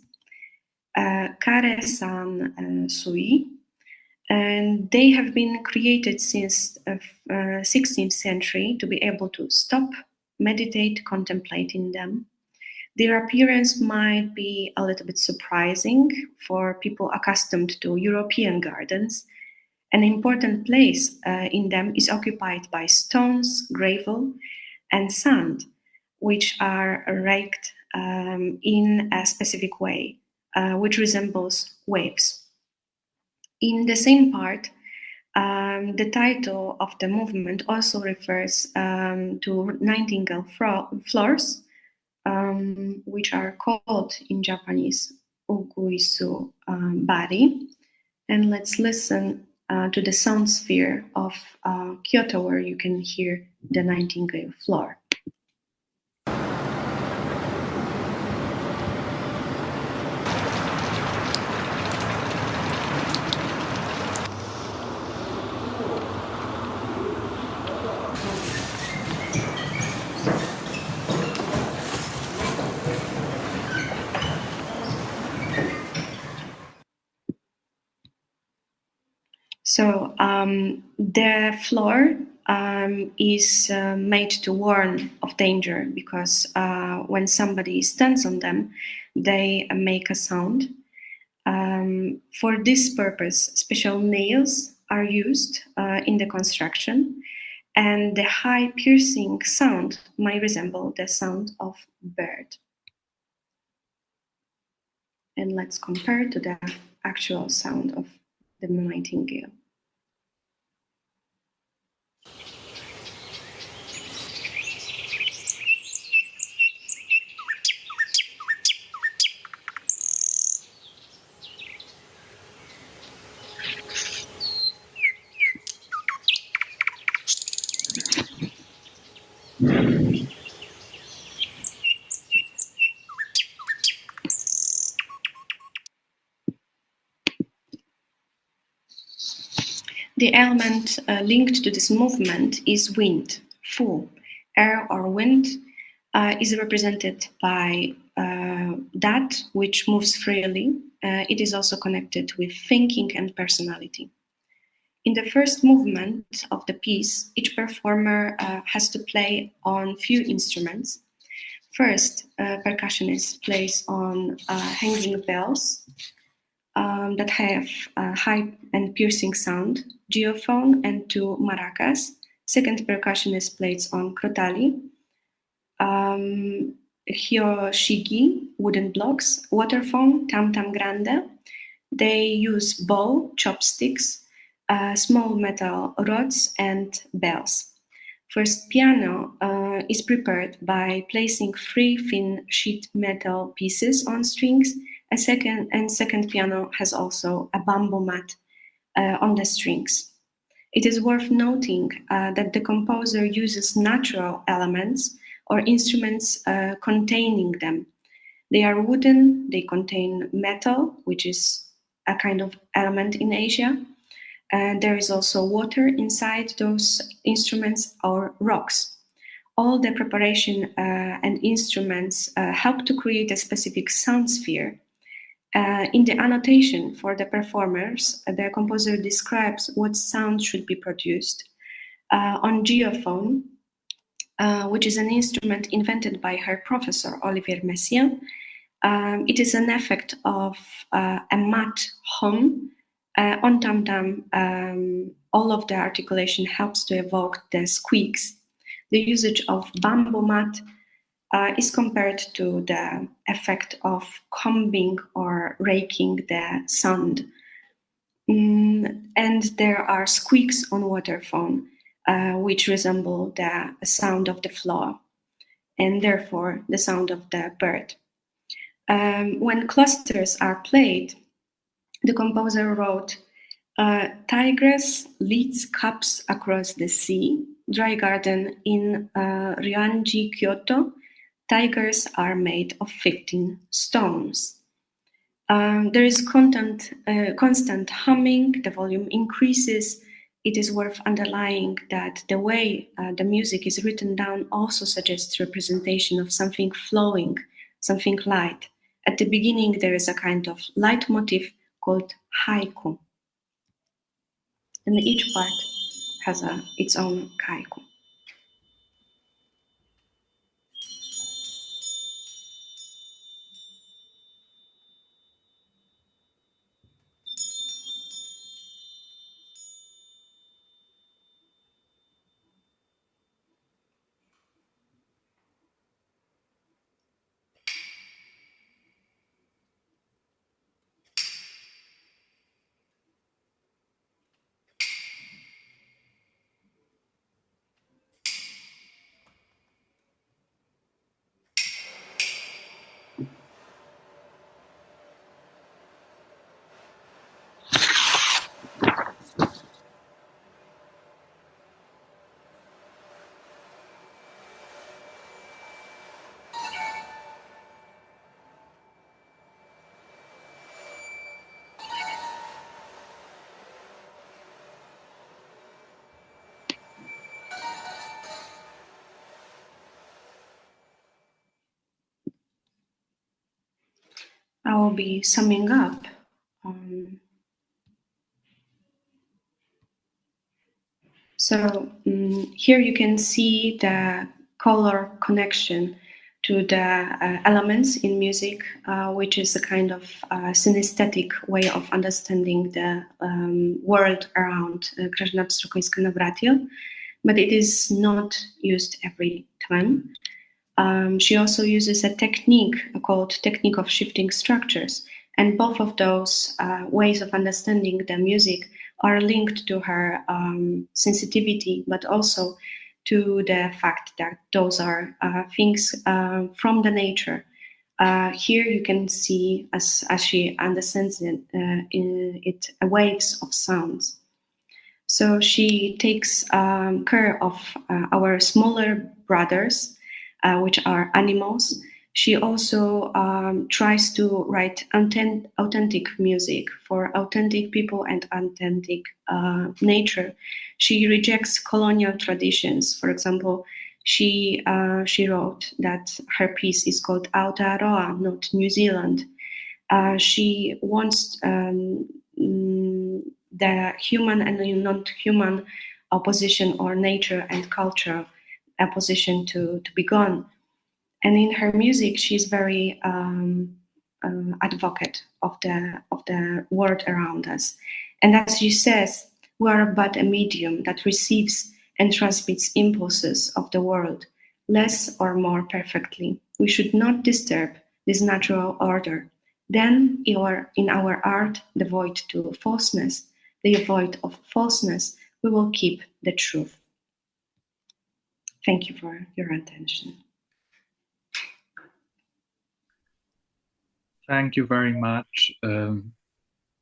Kare-san Sui, and they have been created since 16th century to be able to stop, meditate, contemplate in them. Their appearance might be a little bit surprising for people accustomed to European gardens. An important place in them is occupied by stones, gravel, and sand, which are raked in a specific way, which resembles waves. In the same part, the title of the movement also refers to nightingale floors, which are called in Japanese Uguisu Bari. And let's listen to the sound sphere of Kyoto, where you can hear the nightingale floor. So the floor is made to warn of danger, because when somebody stands on them, they make a sound. For this purpose, special nails are used in the construction, and the high piercing sound might resemble the sound of a bird. And let's compare to the actual sound of the nightingale. The element linked to this movement is wind, fu. Air or wind is represented by that which moves freely. It is also connected with thinking and personality. In the first movement of the piece, each performer has to play on few instruments. First, percussionist plays on hanging bells that have a high and piercing sound, geophone and 2 maracas. Second, percussionist plays on crotali, hyoshigi, wooden blocks, waterphone, tam-tam grande. They use bow, chopsticks, small metal rods, and bells. First, piano is prepared by placing 3 thin sheet metal pieces on strings. Second piano has also a bamboo mat on the strings. It is worth noting that the composer uses natural elements or instruments containing them. They are wooden, they contain metal, which is a kind of element in Asia. And there is also water inside those instruments or rocks. All the preparation and instruments help to create a specific sound sphere. In the annotation for the performers, the composer describes what sound should be produced. On geophone, which is an instrument invented by her professor, Olivier Messiaen, it is an effect of a mat hum. On tam-tam, all of the articulation helps to evoke the squeaks. The usage of bamboo mat is compared to the effect of combing or raking the sand. And there are squeaks on waterphone, which resemble the sound of the floor, and therefore the sound of the bird. When clusters are played, the composer wrote, tigress leads cups across the sea, dry garden in Ryoanji, Kyoto. Tigers are made of 15 stones. There is constant humming, the volume increases. It is worth underlining that the way the music is written down also suggests representation of something flowing, something light. At the beginning, there is a kind of leitmotif called haiku. And each part has its own haiku. I will be summing up. Here you can see the color connection to the elements in music, which is a kind of synesthetic way of understanding the world around Grażyna Pstrokońska-Nawratil, but it is not used every time. She also uses a technique called technique of shifting structures, and both of those ways of understanding the music are linked to her sensitivity, but also to the fact that those are things from the nature. Here you can see, as she understands it waves of sounds. So she takes care of our smaller brothers, which are animals. She also tries to write authentic music for authentic people and authentic nature. She rejects colonial traditions. For example, she wrote that her piece is called Aotearoa, not New Zealand. She wants the human and non-human opposition, or nature and culture opposition, to be gone. And in her music, she's very advocate of the world around us. And as she says, we are but a medium that receives and transmits impulses of the world, less or more perfectly. We should not disturb this natural order. Then, in our art, devoid to falseness, devoid of falseness, we will keep the truth. Thank you for your attention. Thank you very much.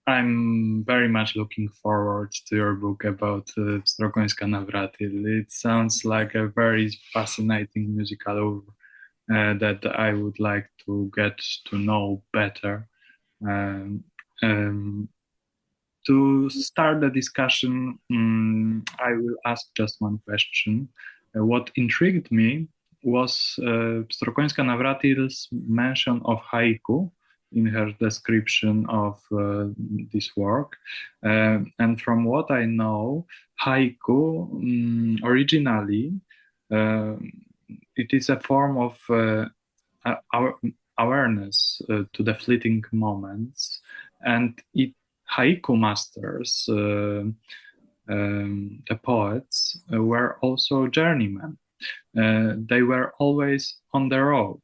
I'm very much looking forward to your book about Pstrokońska-Nawratil. It sounds like a very fascinating musical that I would like to get to know better. To start the discussion, I will ask just one question. What intrigued me was Pstrokońska-Nawratil's mention of haiku in her description of this work. And from what I know, haiku originally, it is a form of awareness to the fleeting moments, and haiku masters, the poets, were also journeymen. They were always on the road.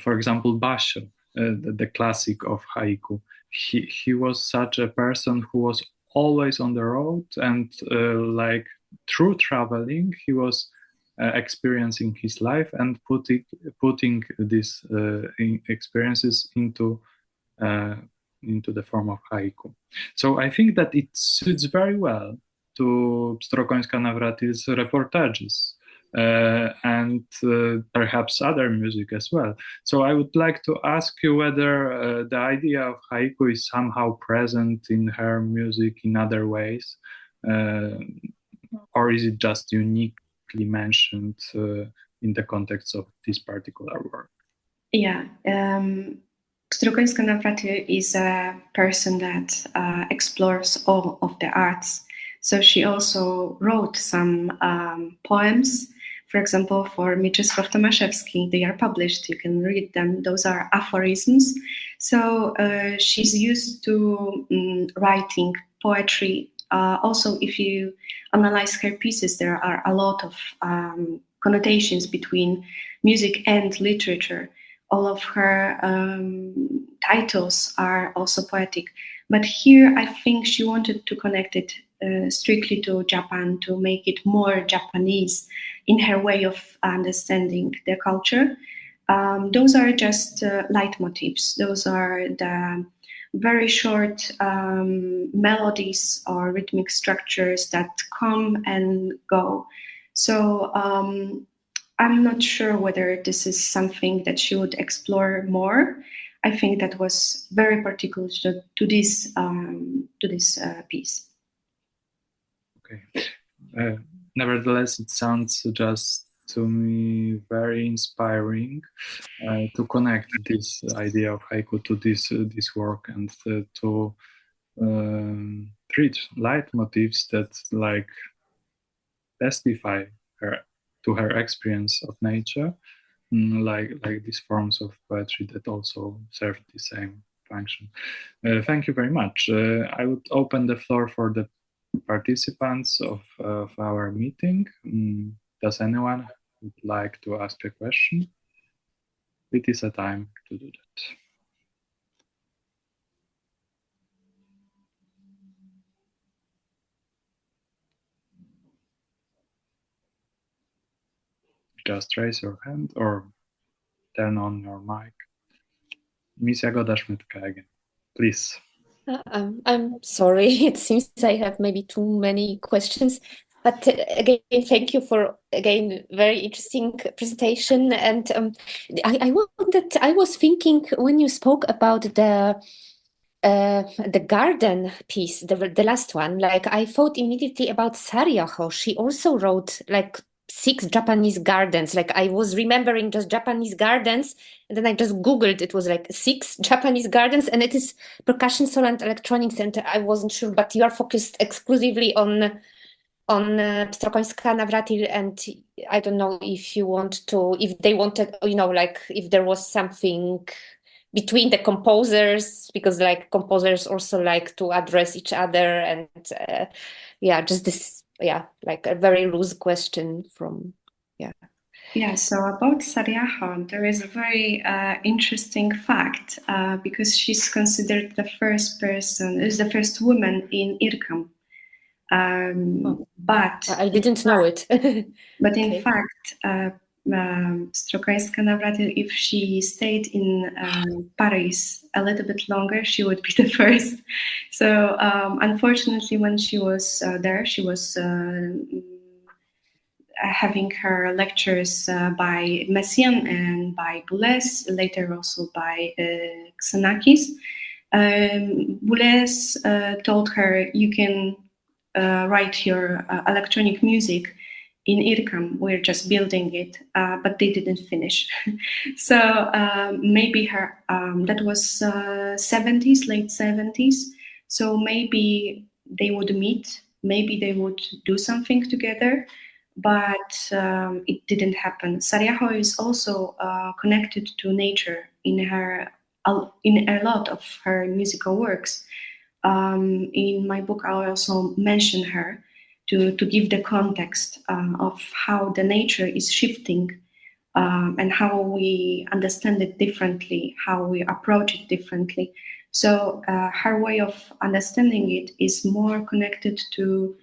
For example, Basho, the classic of haiku, he was such a person who was always on the road, and like through traveling, he was experiencing his life and putting these experiences into the form of haiku. So I think that it suits very well to Pstrokońska-Nawratil's reportages and perhaps other music as well. So I would like to ask you whether the idea of haiku is somehow present in her music in other ways, or is it just uniquely mentioned in the context of this particular work? Yeah. Pstrokońska-Nawratil is a person that explores all of the arts. So she also wrote some poems, for example, for Mieczysław Tomaszewski. They are published, you can read them. Those are aphorisms. So she's used to writing poetry. Also, if you analyze her pieces, there are a lot of connotations between music and literature. All of her titles are also poetic. But here I think she wanted to connect it strictly to Japan, to make it more Japanese in her way of understanding the culture. Those are just leitmotifs. Those are the very short melodies or rhythmic structures that come and go. So I'm not sure whether this is something that she would explore more. I think that was very particular to this piece. Okay. Nevertheless, it sounds just to me very inspiring to connect this idea of haiku to this work, and to treat leitmotifs that like testify to her experience of nature, like these forms of poetry that also serve the same function. Thank you very much. I would open the floor for the participants of our meeting. Does anyone would like to ask a question? It is a time to do that. Just raise your hand or turn on your mic. Miss Jagoda Szmytka again, please. I'm sorry, it seems I have maybe too many questions. But again, thank you for very interesting presentation. And I was thinking when you spoke about the garden piece, the last one, like I thought immediately about Sariaho. She also wrote like 6 Japanese gardens. Like I was remembering just Japanese gardens, and then I just Googled, it was like 6 Japanese gardens, and it is percussion, solo, and electronics, and I wasn't sure, but you are focused exclusively on Pstrokońska-Nawratil, and I don't know if they wanted, like if there was something between the composers, because like composers also like to address each other, and just this, like a very loose question from, Yeah, so about Sariaho, there is a very interesting fact because she's considered the first woman in IRCAM. But I didn't know it. But in fact, Pstrokońska-Nawratil, if she stayed in Paris a little bit longer, she would be the first. So unfortunately, when she was there, she was having her lectures by Messiaen and by Boulez, later also by Xenakis. Boulez told her, you can write your electronic music in IRCAM, we're just building it, but they didn't finish. So maybe her, that was 70s, late 70s. So maybe they would meet, maybe they would do something together, but it didn't happen. Sariaho is also connected to nature in a lot of her musical works. In my book, I also mention her to give the context of how the nature is shifting and how we understand it differently, how we approach it differently. So her way of understanding it is more connected to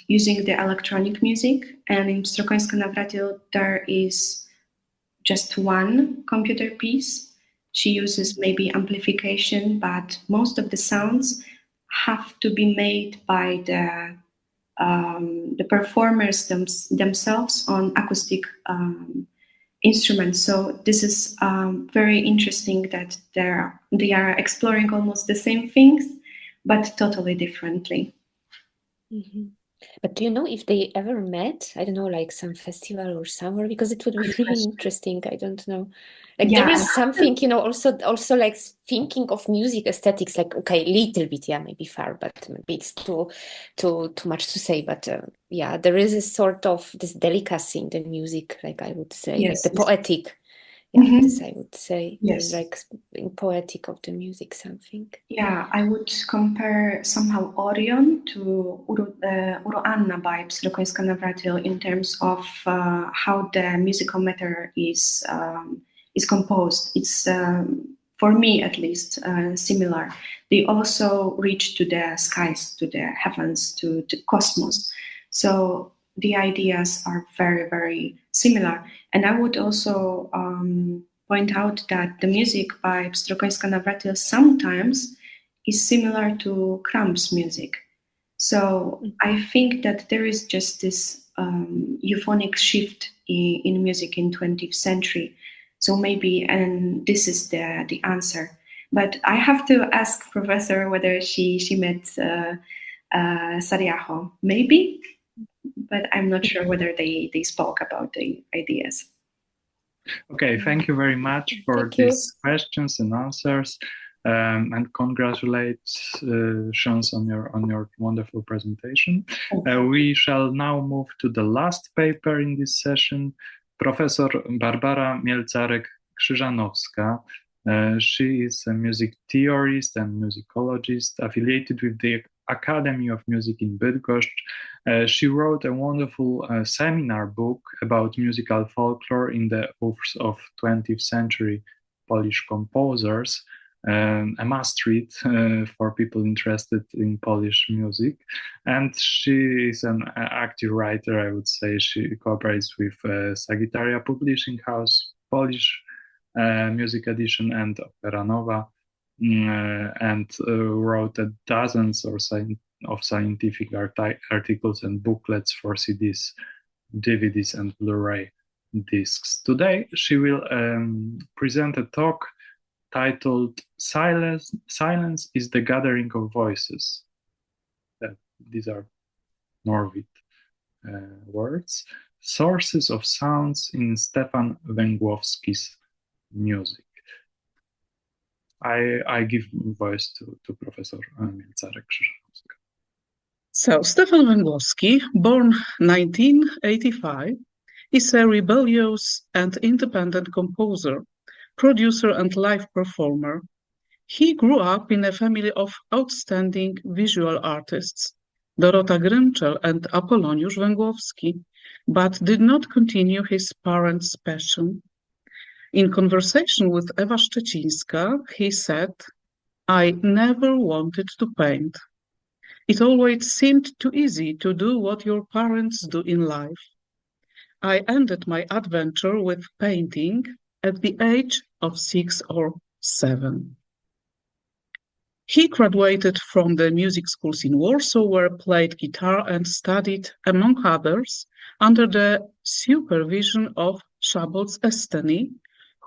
using the electronic music. And in Pstrokońska-Nawratil, there is just one computer piece. She uses maybe amplification, but most of the sounds have to be made by the performers themselves on acoustic instruments. So this is very interesting that they are exploring almost the same things, but totally differently. Mm-hmm. But do you know if they ever met? I don't know, like some festival or somewhere, because it would be really interesting. I don't know. Like there is something, also like thinking of music aesthetics, like, okay, little bit, maybe far, but maybe it's too much to say. But there is a sort of this delicacy in the music, like I would say, like the poetic. This I would say, like in poetic of the music, something. Yeah, I would compare somehow Orion to Uroanna by Pstrokońska-Nawratil in terms of how the musical matter is composed. It's, for me at least, similar. They also reach to the skies, to the heavens, to the cosmos. So the ideas are very, very similar. And I would also point out that the music by Pstrokońska-Nawratil sometimes is similar to Kramp's music. So I think that there is just this euphonic shift in music in 20th century. So maybe, and this is the answer. But I have to ask Professor whether she met Sariaho. Maybe, but I'm not sure whether they spoke about the ideas. Okay, thank you very much for these questions and answers, and congratulations on your wonderful presentation. We shall now move to the last paper in this session. Professor Barbara Mielcarek-Krzyżanowska. She is a music theorist and musicologist affiliated with the Academy of Music in Bydgoszcz. She wrote a wonderful seminar book about musical folklore in the oeuvres of 20th century Polish composers, a must-read for people interested in Polish music. And she is an active writer, I would say. She cooperates with Sagittaria Publishing House, Polish Music Edition, and Opera Nova, and wrote dozens or of scientific articles and booklets for CDs, DVDs, and Blu-ray discs. Today, she will present a talk titled Silence is the Gathering of Voices. These are Norwid words. Sources of sounds in Stefan Węgłowski's music. I give voice to Professor Mielcarek-Krzyżanowska. So, Stefan Węgłowski, born 1985, is a rebellious and independent composer, producer, and live performer. He grew up in a family of outstanding visual artists, Dorota Grymczel and Apolloniusz Węgłowski, but did not continue his parents' passion. In conversation with Ewa Szczecińska, he said, "I never wanted to paint. It always seemed too easy to do what your parents do in life. I ended my adventure with painting at the age of 6 or 7. He graduated from the music schools in Warsaw, where played guitar and studied, among others, under the supervision of Szabolcs Esteny,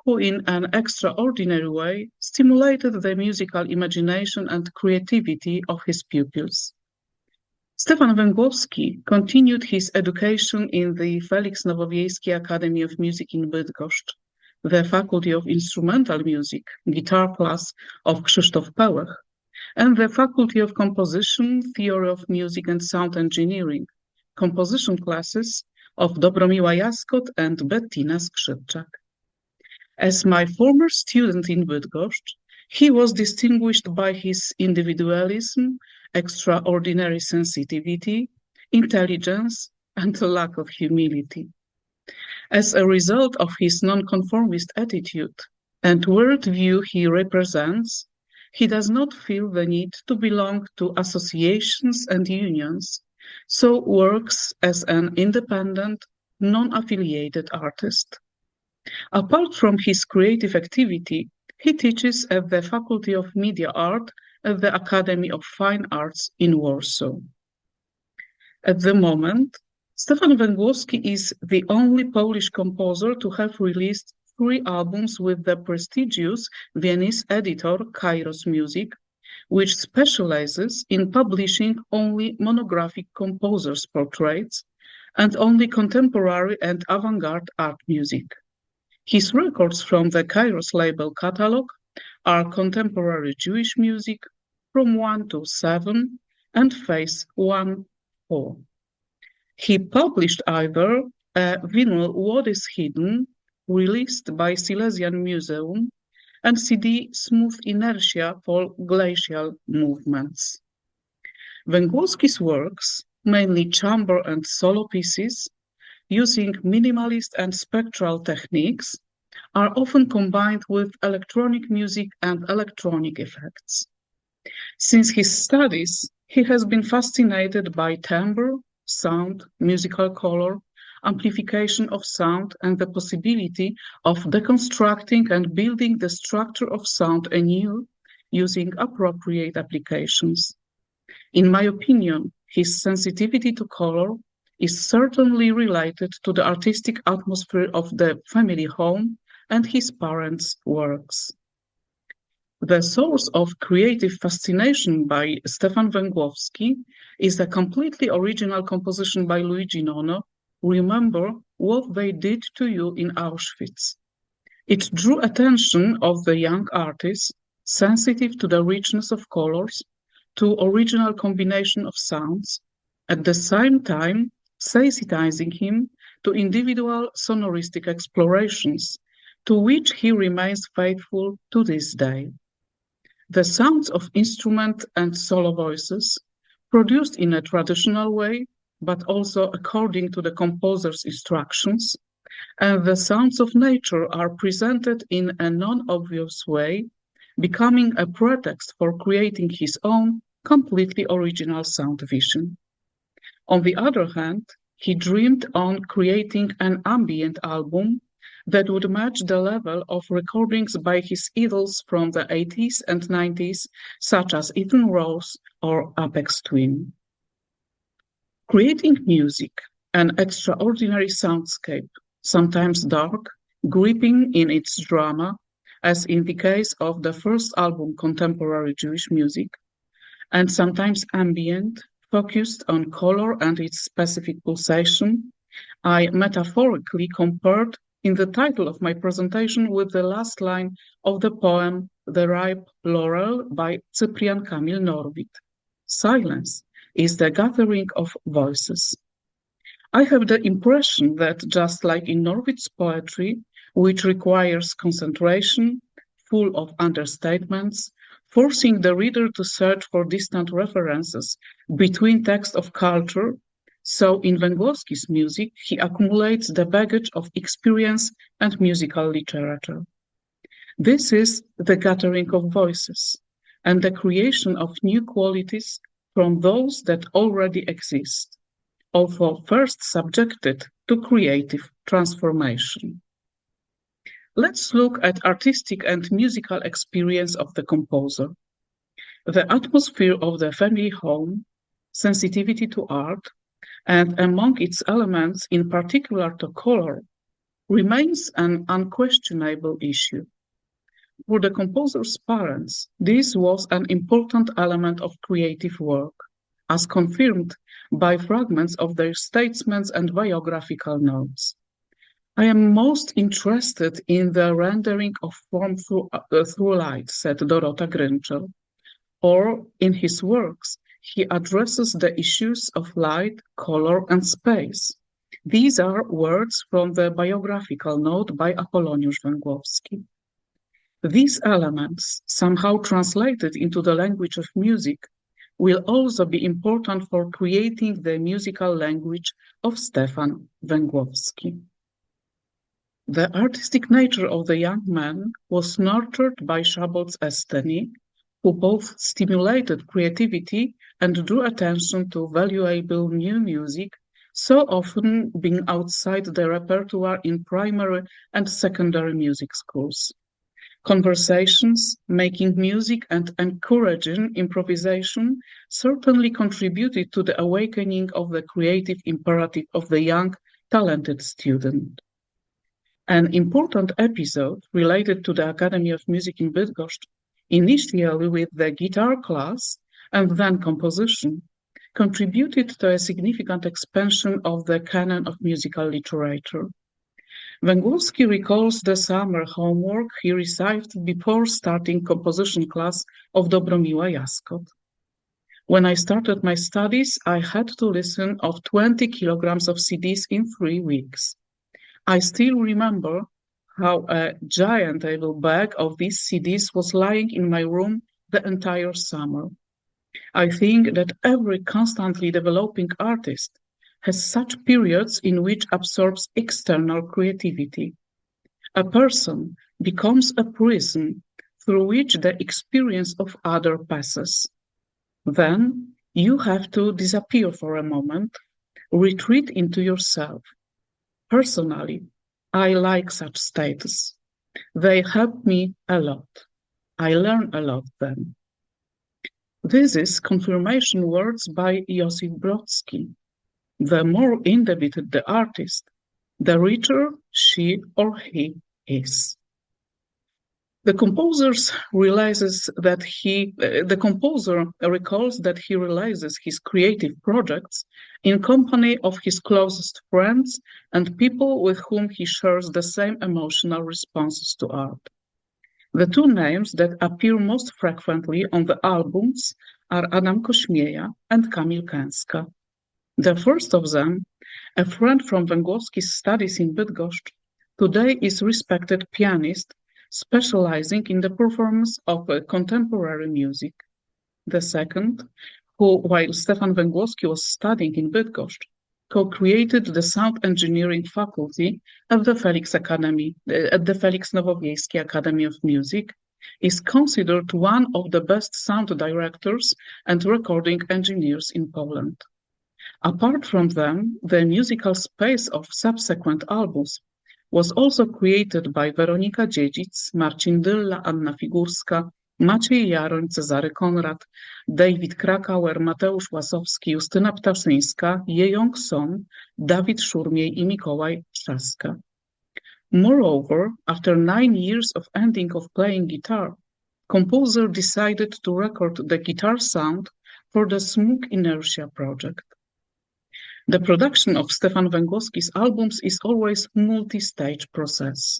who in an extraordinary way stimulated the musical imagination and creativity of his pupils. Stefan Węgłowski continued his education in the Feliks Nowowiejski Academy of Music in Bydgoszcz, the Faculty of Instrumental Music, guitar class of Krzysztof Pełech, and the Faculty of Composition, Theory of Music and Sound Engineering, composition classes of Dobromiła Jaskot and Bettina Skrzypczak. As my former student in Bydgoszcz, he was distinguished by his individualism, extraordinary sensitivity, intelligence, and a lack of humility. As a result of his nonconformist attitude and worldview he represents, he does not feel the need to belong to associations and unions, so works as an independent, non-affiliated artist. Apart from his creative activity, he teaches at the Faculty of Media Art at the Academy of Fine Arts in Warsaw. At the moment, Stefan Węgłowski is the only Polish composer to have released 3 albums with the prestigious Viennese editor Kairos Music, which specializes in publishing only monographic composers' portraits and only contemporary and avant-garde art music. His records from the Kairos label catalog are contemporary Jewish music from 1 to 7 and Phase 1-4. He published either a vinyl What is Hidden, released by Silesian Museum, and CD Smooth Inertia for Glacial Movements. Węgłowski's works, mainly chamber and solo pieces, using minimalist and spectral techniques, are often combined with electronic music and electronic effects. Since his studies, he has been fascinated by timbre, sound, musical color, amplification of sound, and the possibility of deconstructing and building the structure of sound anew using appropriate applications. In my opinion, his sensitivity to color is certainly related to the artistic atmosphere of the family home and his parents' works. The source of creative fascination by Stefan Węgłowski is a completely original composition by Luigi Nono, Remember What They Did to You in Auschwitz. It drew attention of the young artist, sensitive to the richness of colors, to original combination of sounds, at the same time sensitizing him to individual sonoristic explorations, to which he remains faithful to this day. The sounds of instrument and solo voices, produced in a traditional way, but also according to the composer's instructions, and the sounds of nature are presented in a non-obvious way, becoming a pretext for creating his own completely original sound vision. On the other hand, he dreamed on creating an ambient album that would match the level of recordings by his idols from the 80s and 90s, such as Ethan Rose or Aphex Twin. Creating music, an extraordinary soundscape, sometimes dark, gripping in its drama, as in the case of the first album, Contemporary Jewish Music, and sometimes ambient, focused on color and its specific pulsation, I metaphorically compared in the title of my presentation with the last line of the poem The Ripe Laurel by Cyprian Kamil Norwid. Silence is the gathering of voices. I have the impression that just like in Norwid's poetry, which requires concentration, full of understatements, forcing the reader to search for distant references between texts of culture, so in Węgłowski's music, he accumulates the baggage of experience and musical literature. This is the gathering of voices and the creation of new qualities from those that already exist, although first subjected to creative transformation. Let's look at artistic and musical experience of the composer. The atmosphere of the family home, sensitivity to art, and among its elements, in particular to color, remains an unquestionable issue. For the composer's parents, this was an important element of creative work, as confirmed by fragments of their statements and biographical notes. I am most interested in the rendering of form through light, said Dorota Grynczel, or in his works, he addresses the issues of light, color, and space. These are words from the biographical note by Apolloniusz Węgłowski. These elements, somehow translated into the language of music, will also be important for creating the musical language of Stefan Węgłowski. The artistic nature of the young man was nurtured by Szabolcs' Esteny, who both stimulated creativity and drew attention to valuable new music, so often being outside the repertoire in primary and secondary music schools. Conversations, making music, and encouraging improvisation certainly contributed to the awakening of the creative imperative of the young, talented student. An important episode related to the Academy of Music in Bydgoszcz, initially with the guitar class and then composition, contributed to a significant expansion of the canon of musical literature. Węgłowski recalls the summer homework he received before starting composition class of Dobromiła Jaskot. When I started my studies, I had to listen to 20 kilograms of CDs in 3 weeks. I still remember how a giant-able bag of these CDs was lying in my room the entire summer. I think that every constantly developing artist has such periods in which absorbs external creativity. A person becomes a prism through which the experience of other passes. Then you have to disappear for a moment, retreat into yourself. Personally, I like such states. They help me a lot. I learn a lot then. This is confirmation words by Josip Brodsky. The more indebited the artist, the richer she or he is. The composer recalls that he realizes his creative projects in company of his closest friends and people with whom he shares the same emotional responses to art. The two names that appear most frequently on the albums are Adam Kośmieja and Kamil Kęska. The first of them, a friend from Węgłowski's studies in Bydgoszcz, today is respected pianist specializing in the performance of contemporary music. The second, who, while Stefan Węgłowski was studying in Bydgoszcz, co-created the sound engineering faculty at the Feliks Nowowiejski Academy of Music, is considered one of the best sound directors and recording engineers in Poland. Apart from them, the musical space of subsequent albums was also created by Weronika Dziedzic, Marcin Dylla, Anna Figurska, Maciej Jaroń, Cezary Konrad, David Krakauer, Mateusz Łasowski, Justyna Ptaszyńska, Jejong Son, Dawid Szurmiej i Mikołaj Trzaska. Moreover, after 9 years of ending of playing guitar, composer decided to record the guitar sound for the Smooth Inertia project. The production of Stefan Węgłowski's albums is always multi-stage process.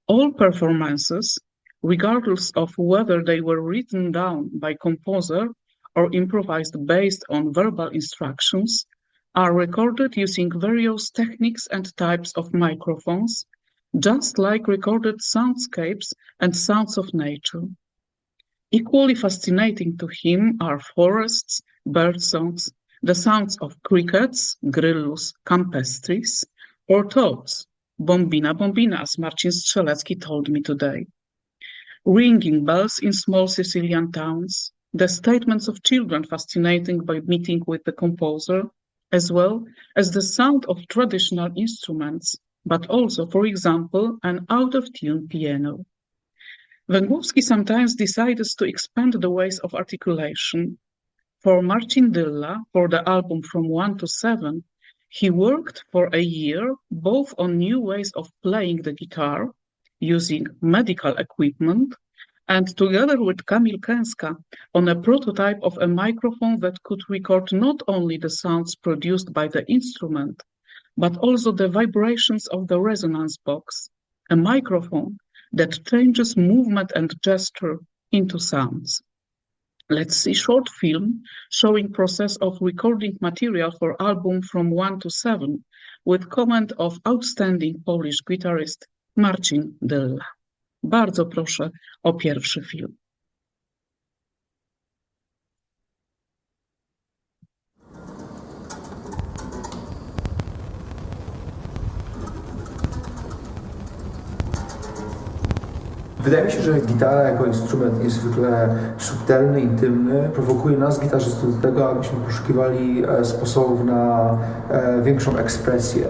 All performances, regardless of whether they were written down by composer or improvised based on verbal instructions, are recorded using various techniques and types of microphones, just like recorded soundscapes and sounds of nature. Equally fascinating to him are forests, bird songs, the sounds of crickets, gryllus campestris, or toads, bombina bombina, as Marcin Strzelecki told me today. Ringing bells in small Sicilian towns, the statements of children fascinating by meeting with the composer, as well as the sound of traditional instruments, but also, for example, an out-of-tune piano. Węgłowski sometimes decides to expand the ways of articulation. For Marcin Dylla, for the album From 1 to 7, he worked for a year both on new ways of playing the guitar, using medical equipment, and together with Kamil Kęska, on a prototype of a microphone that could record not only the sounds produced by the instrument, but also the vibrations of the resonance box, a microphone that changes movement and gesture into sounds. Let's see short film showing process of recording material for album From 1 to 7 with comment of outstanding Polish guitarist Marcin Dylla. Bardzo proszę o pierwszy film. Wydaje mi się, że gitara jako instrument jest zwykle subtelny, intymny. Prowokuje nas, gitarzystów, do tego, abyśmy poszukiwali sposobów na większą ekspresję.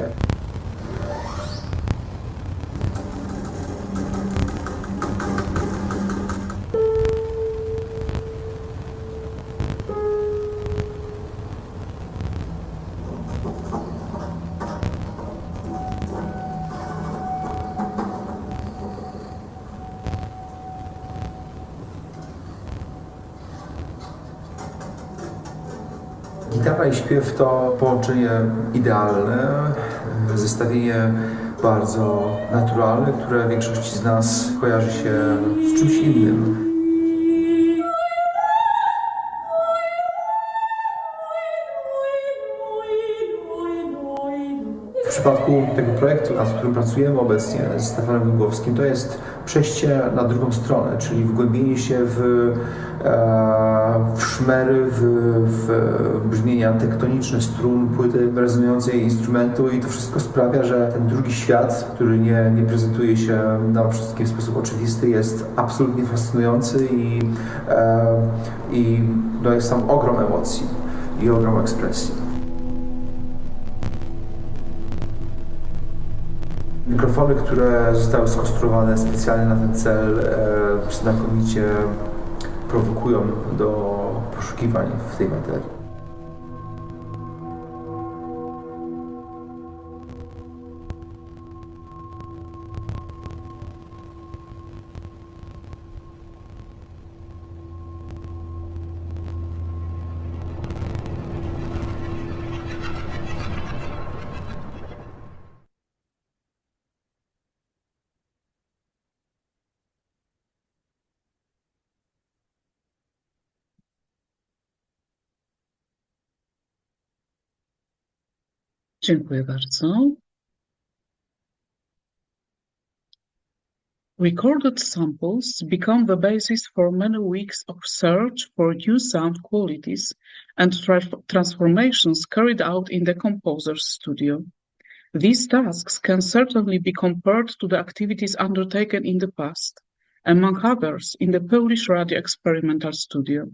Gitara i śpiew to połączenie idealne, zestawienie bardzo naturalne, które większości z nas kojarzy się z czymś innym. W przypadku tego projektu, nad którym pracujemy obecnie z Stefanem Węgłowskim, to jest przejście na drugą stronę, czyli wgłębienie się w szmery, w brzmienia tektoniczne strun, płyty rezonującej instrumentu i to wszystko sprawia, że ten drugi świat, który nie prezentuje się nam wszystkim w sposób oczywisty, jest absolutnie fascynujący i jest tam ogrom emocji i ogrom ekspresji. Mikrofony, które zostały skonstruowane specjalnie na ten cel, znakomicie prowokują do poszukiwań w tej materii. Dziękuję bardzo. Recorded samples become the basis for many weeks of search for new sound qualities and transformations carried out in the composer's studio. These tasks can certainly be compared to the activities undertaken in the past, among others in the Polish Radio Experimental Studio.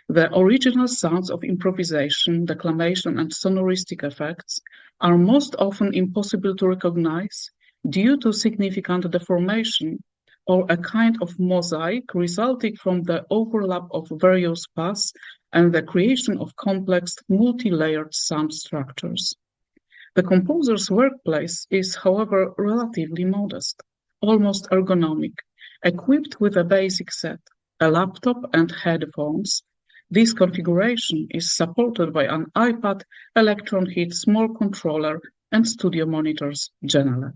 The original sounds of improvisation, declamation, and sonoristic effects are most often impossible to recognize due to significant deformation or a kind of mosaic resulting from the overlap of various paths and the creation of complex multi-layered sound structures. The composer's workplace is, however, relatively modest, almost ergonomic, equipped with a basic set, a laptop and headphones. This configuration is supported by an iPad, Electron Heat small controller, and studio monitors Genelec.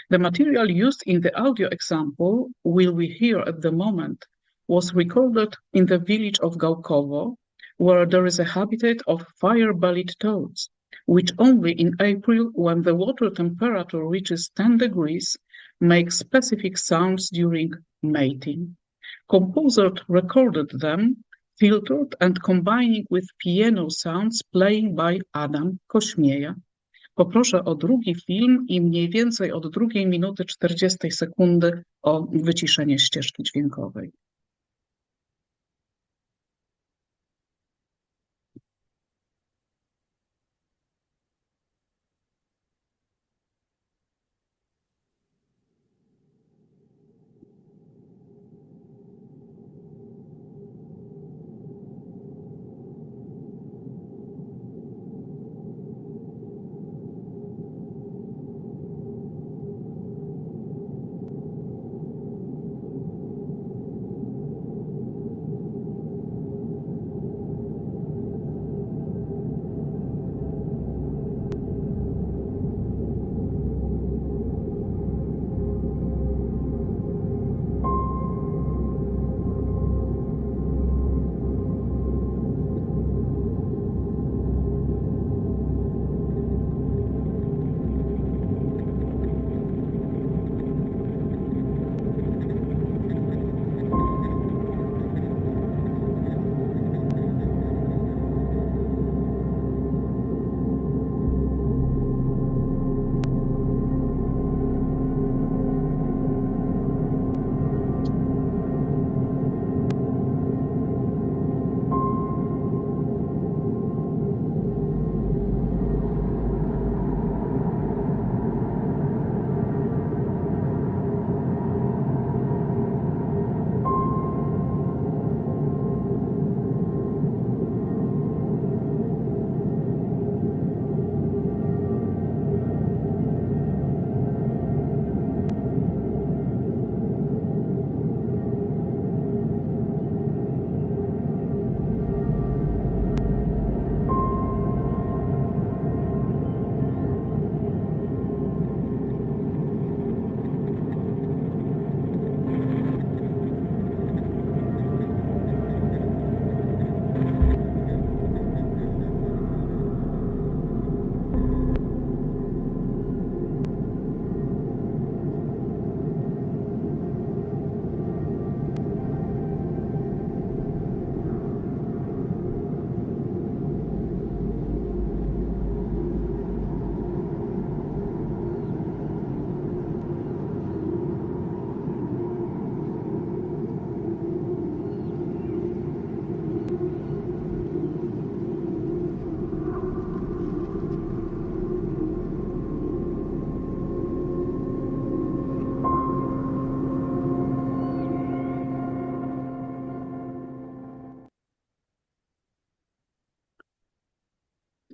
The material used in the audio example we hear at the moment was recorded in the village of Gałkowo, where there is a habitat of fire-bellied toads, which only in April, when the water temperature reaches 10 degrees, make specific sounds during mating. Composer recorded them, filtered and combining with piano sounds playing by Adam Kośmieja. Poproszę o drugi film i mniej więcej od 2:40 o wyciszenie ścieżki dźwiękowej.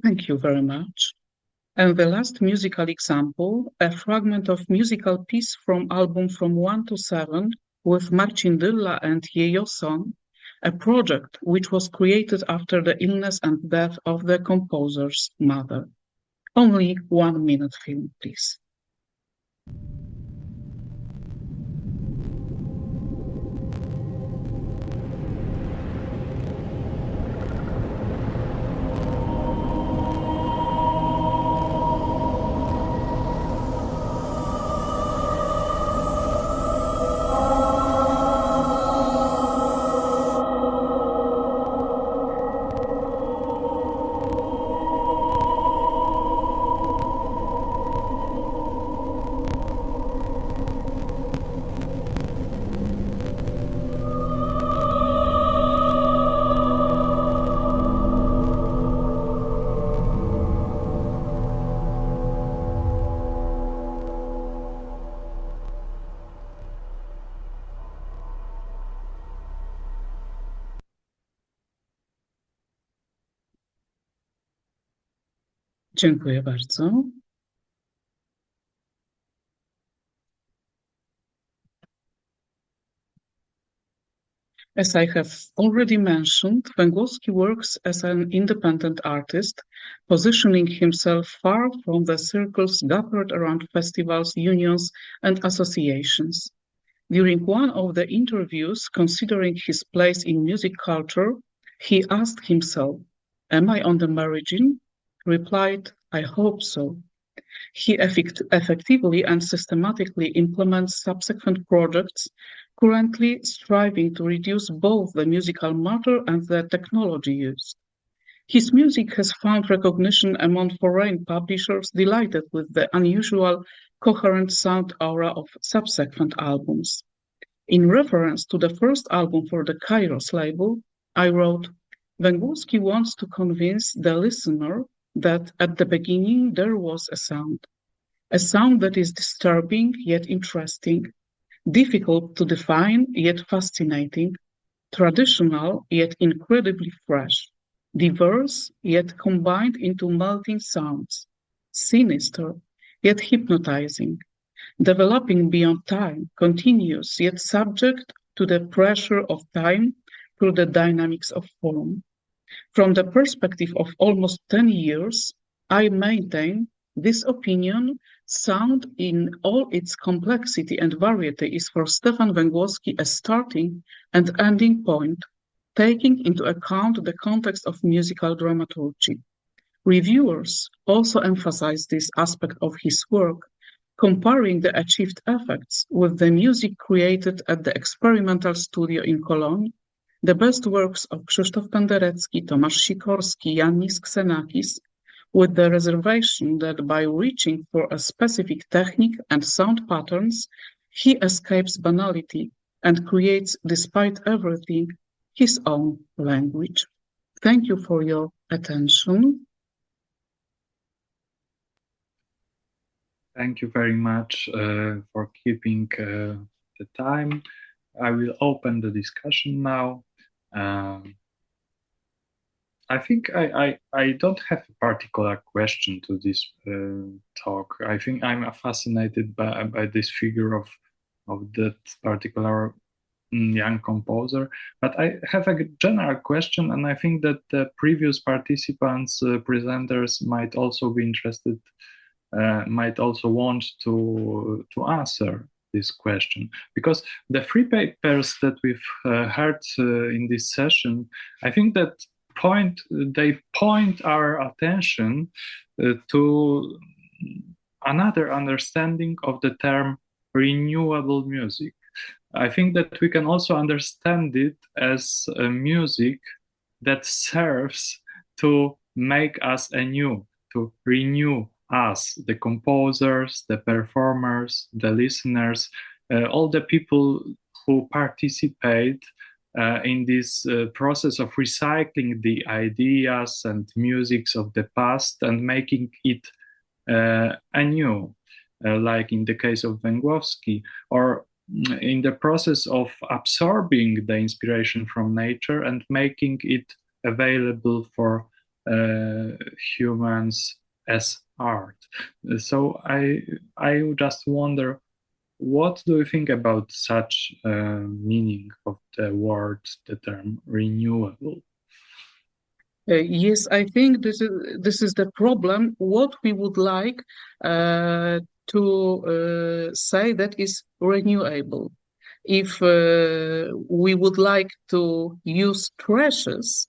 Thank you very much. And the last musical example, a fragment of musical piece from album From 1 to 7 with Marcin Dylla and Jejo Son, a project which was created after the illness and death of the composer's mother. Only 1 minute film, please. Dziękuję bardzo. As I have already mentioned, Węgłowski works as an independent artist, positioning himself far from the circles gathered around festivals, unions, and associations. During one of the interviews, considering his place in music culture, he asked himself, "Am I on the margin?" Replied, "I hope so." He effectively and systematically implements subsequent projects, currently striving to reduce both the musical matter and the technology used. His music has found recognition among foreign publishers delighted with the unusual, coherent sound aura of subsequent albums. In reference to the first album for the Kairos label, I wrote, "Węgłowski wants to convince the listener that at the beginning there was a sound that is disturbing yet interesting, difficult to define yet fascinating, traditional yet incredibly fresh, diverse yet combined into melting sounds, sinister yet hypnotizing, developing beyond time, continuous yet subject to the pressure of time through the dynamics of form. From the perspective of almost 10 years, I maintain this opinion. Sound in all its complexity and variety is for Stefan Węgłowski a starting and ending point, taking into account the context of musical dramaturgy. Reviewers also emphasize this aspect of his work, comparing the achieved effects with the music created at the experimental studio in Cologne, the best works of Krzysztof Penderecki, Tomasz Sikorski, Yannis Xenakis, with the reservation that by reaching for a specific technique and sound patterns, he escapes banality and creates, despite everything, his own language. Thank you for your attention. Thank you very much for keeping the time. I will open the discussion now. I think I don't have a particular question to this talk. I think I'm fascinated by this figure of that particular young composer. But I have a general question, and I think that the previous participants, presenters, might also be interested, might also want to answer this question, because the three papers that we've heard in this session, I think that they point our attention to another understanding of the term renewable music. I think that we can also understand it as a music that serves to make us anew, to renew us, the composers, the performers, the listeners, all the people who participate in this process of recycling the ideas and musics of the past and making it anew, like in the case of Węgłowski, or in the process of absorbing the inspiration from nature and making it available for humans as art. So I just wonder, what do you think about such meaning of the word, the term renewable? Yes, I think this is the problem. What we would like to say that is renewable. If we would like to use trashes,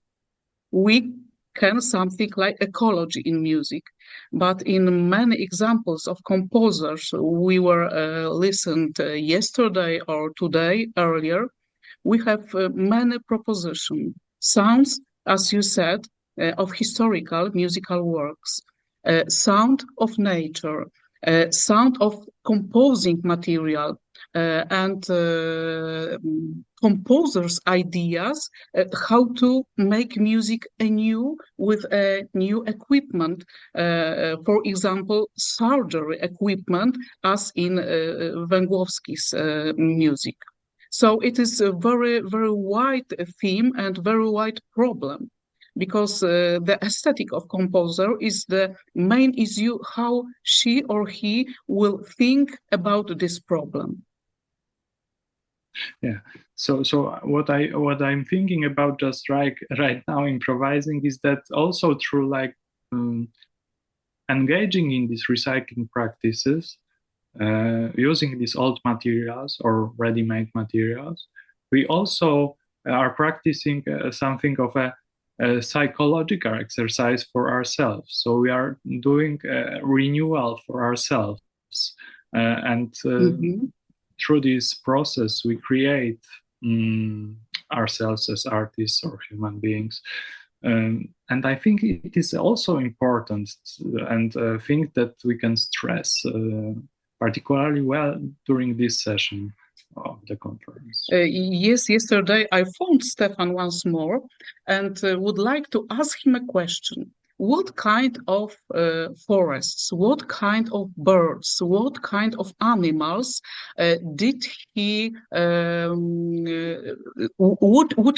we can something like ecology in music. But in many examples of composers we were listened yesterday or today earlier, we have many propositions. Sounds, as you said, of historical musical works, sound of nature, sound of composing material, and composers' ideas how to make music anew with new equipment, for example, surgery equipment, as in Węgłowski's music. So it is a very, very wide theme and very wide problem. because the aesthetic of composer is the main issue, how she or he will think about this problem. Yeah. So what I'm thinking about just right now, improvising, is that also through like engaging in these recycling practices, using these old materials or ready-made materials, we also are practicing something of a psychological exercise for ourselves. So we are doing renewal for ourselves, and through this process, we create ourselves as artists or human beings. And I think it is also important, and a thing that we can stress particularly well during this session of the conference. Yes, yesterday I phoned Stefan once more and would like to ask him a question. What kind of forests, what kind of birds, what kind of animals would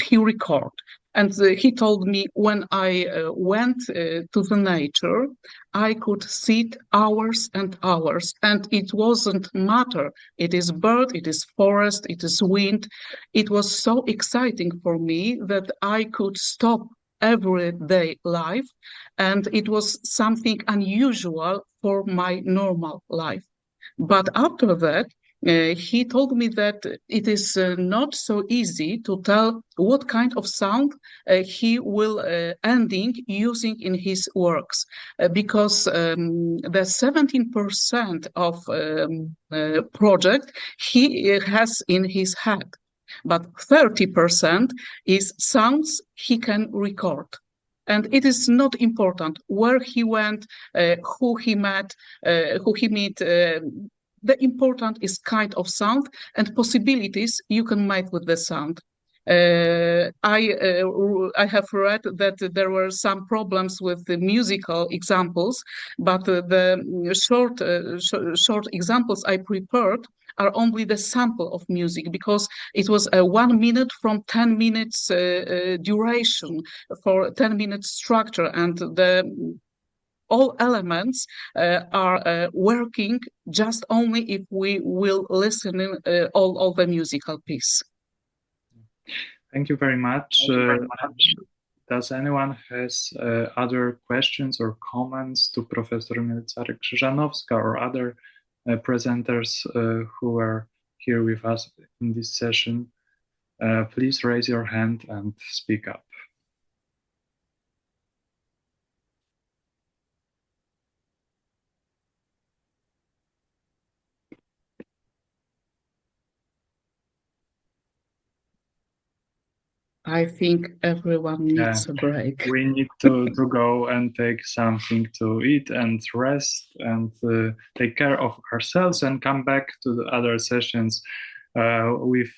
he record? And he told me, when I went to the nature, I could sit hours and hours, and it wasn't matter. It is bird, it is forest, it is wind. It was so exciting for me that I could stop everyday life, and it was something unusual for my normal life. But after that, he told me that it is not so easy to tell what kind of sound he will ending using in his works, because the 17% of project he has in his head, but 30% is sounds he can record. And it is not important where he went, who he met, the important is kind of sound and possibilities you can make with the sound. I have read that there were some problems with the musical examples, but the short examples I prepared are only the sample of music, because it was a 1 minute from 10 minutes duration for 10 minutes structure, and all elements are working just only if we will listen in all the musical piece. Thank you very much. Does anyone has other questions or comments to Professor Mielcarek-Krzyżanowska or other presenters who are here with us in this session? Please raise your hand and speak up. I think everyone needs a break. We need to go and take something to eat and rest and take care of ourselves and come back to the other sessions with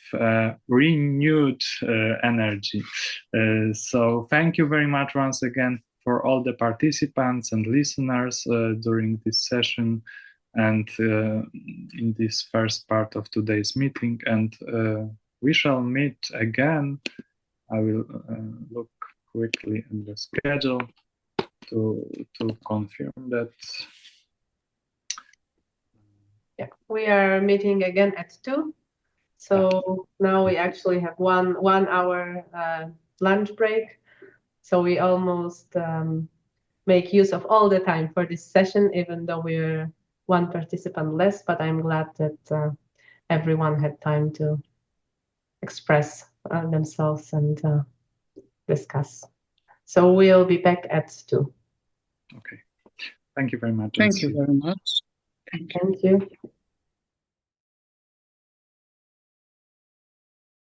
renewed energy. So thank you very much once again for all the participants and listeners during this session and in this first part of today's meeting. And we shall meet again. I will look quickly at the schedule to confirm that. Yeah, we are meeting again at 2. So now we actually have one hour lunch break. So we almost make use of all the time for this session, even though we're one participant less. But I'm glad that everyone had time to express themselves and discuss. So we'll be back at 2. Okay. Thank you very much. Thank you very much. Thank you.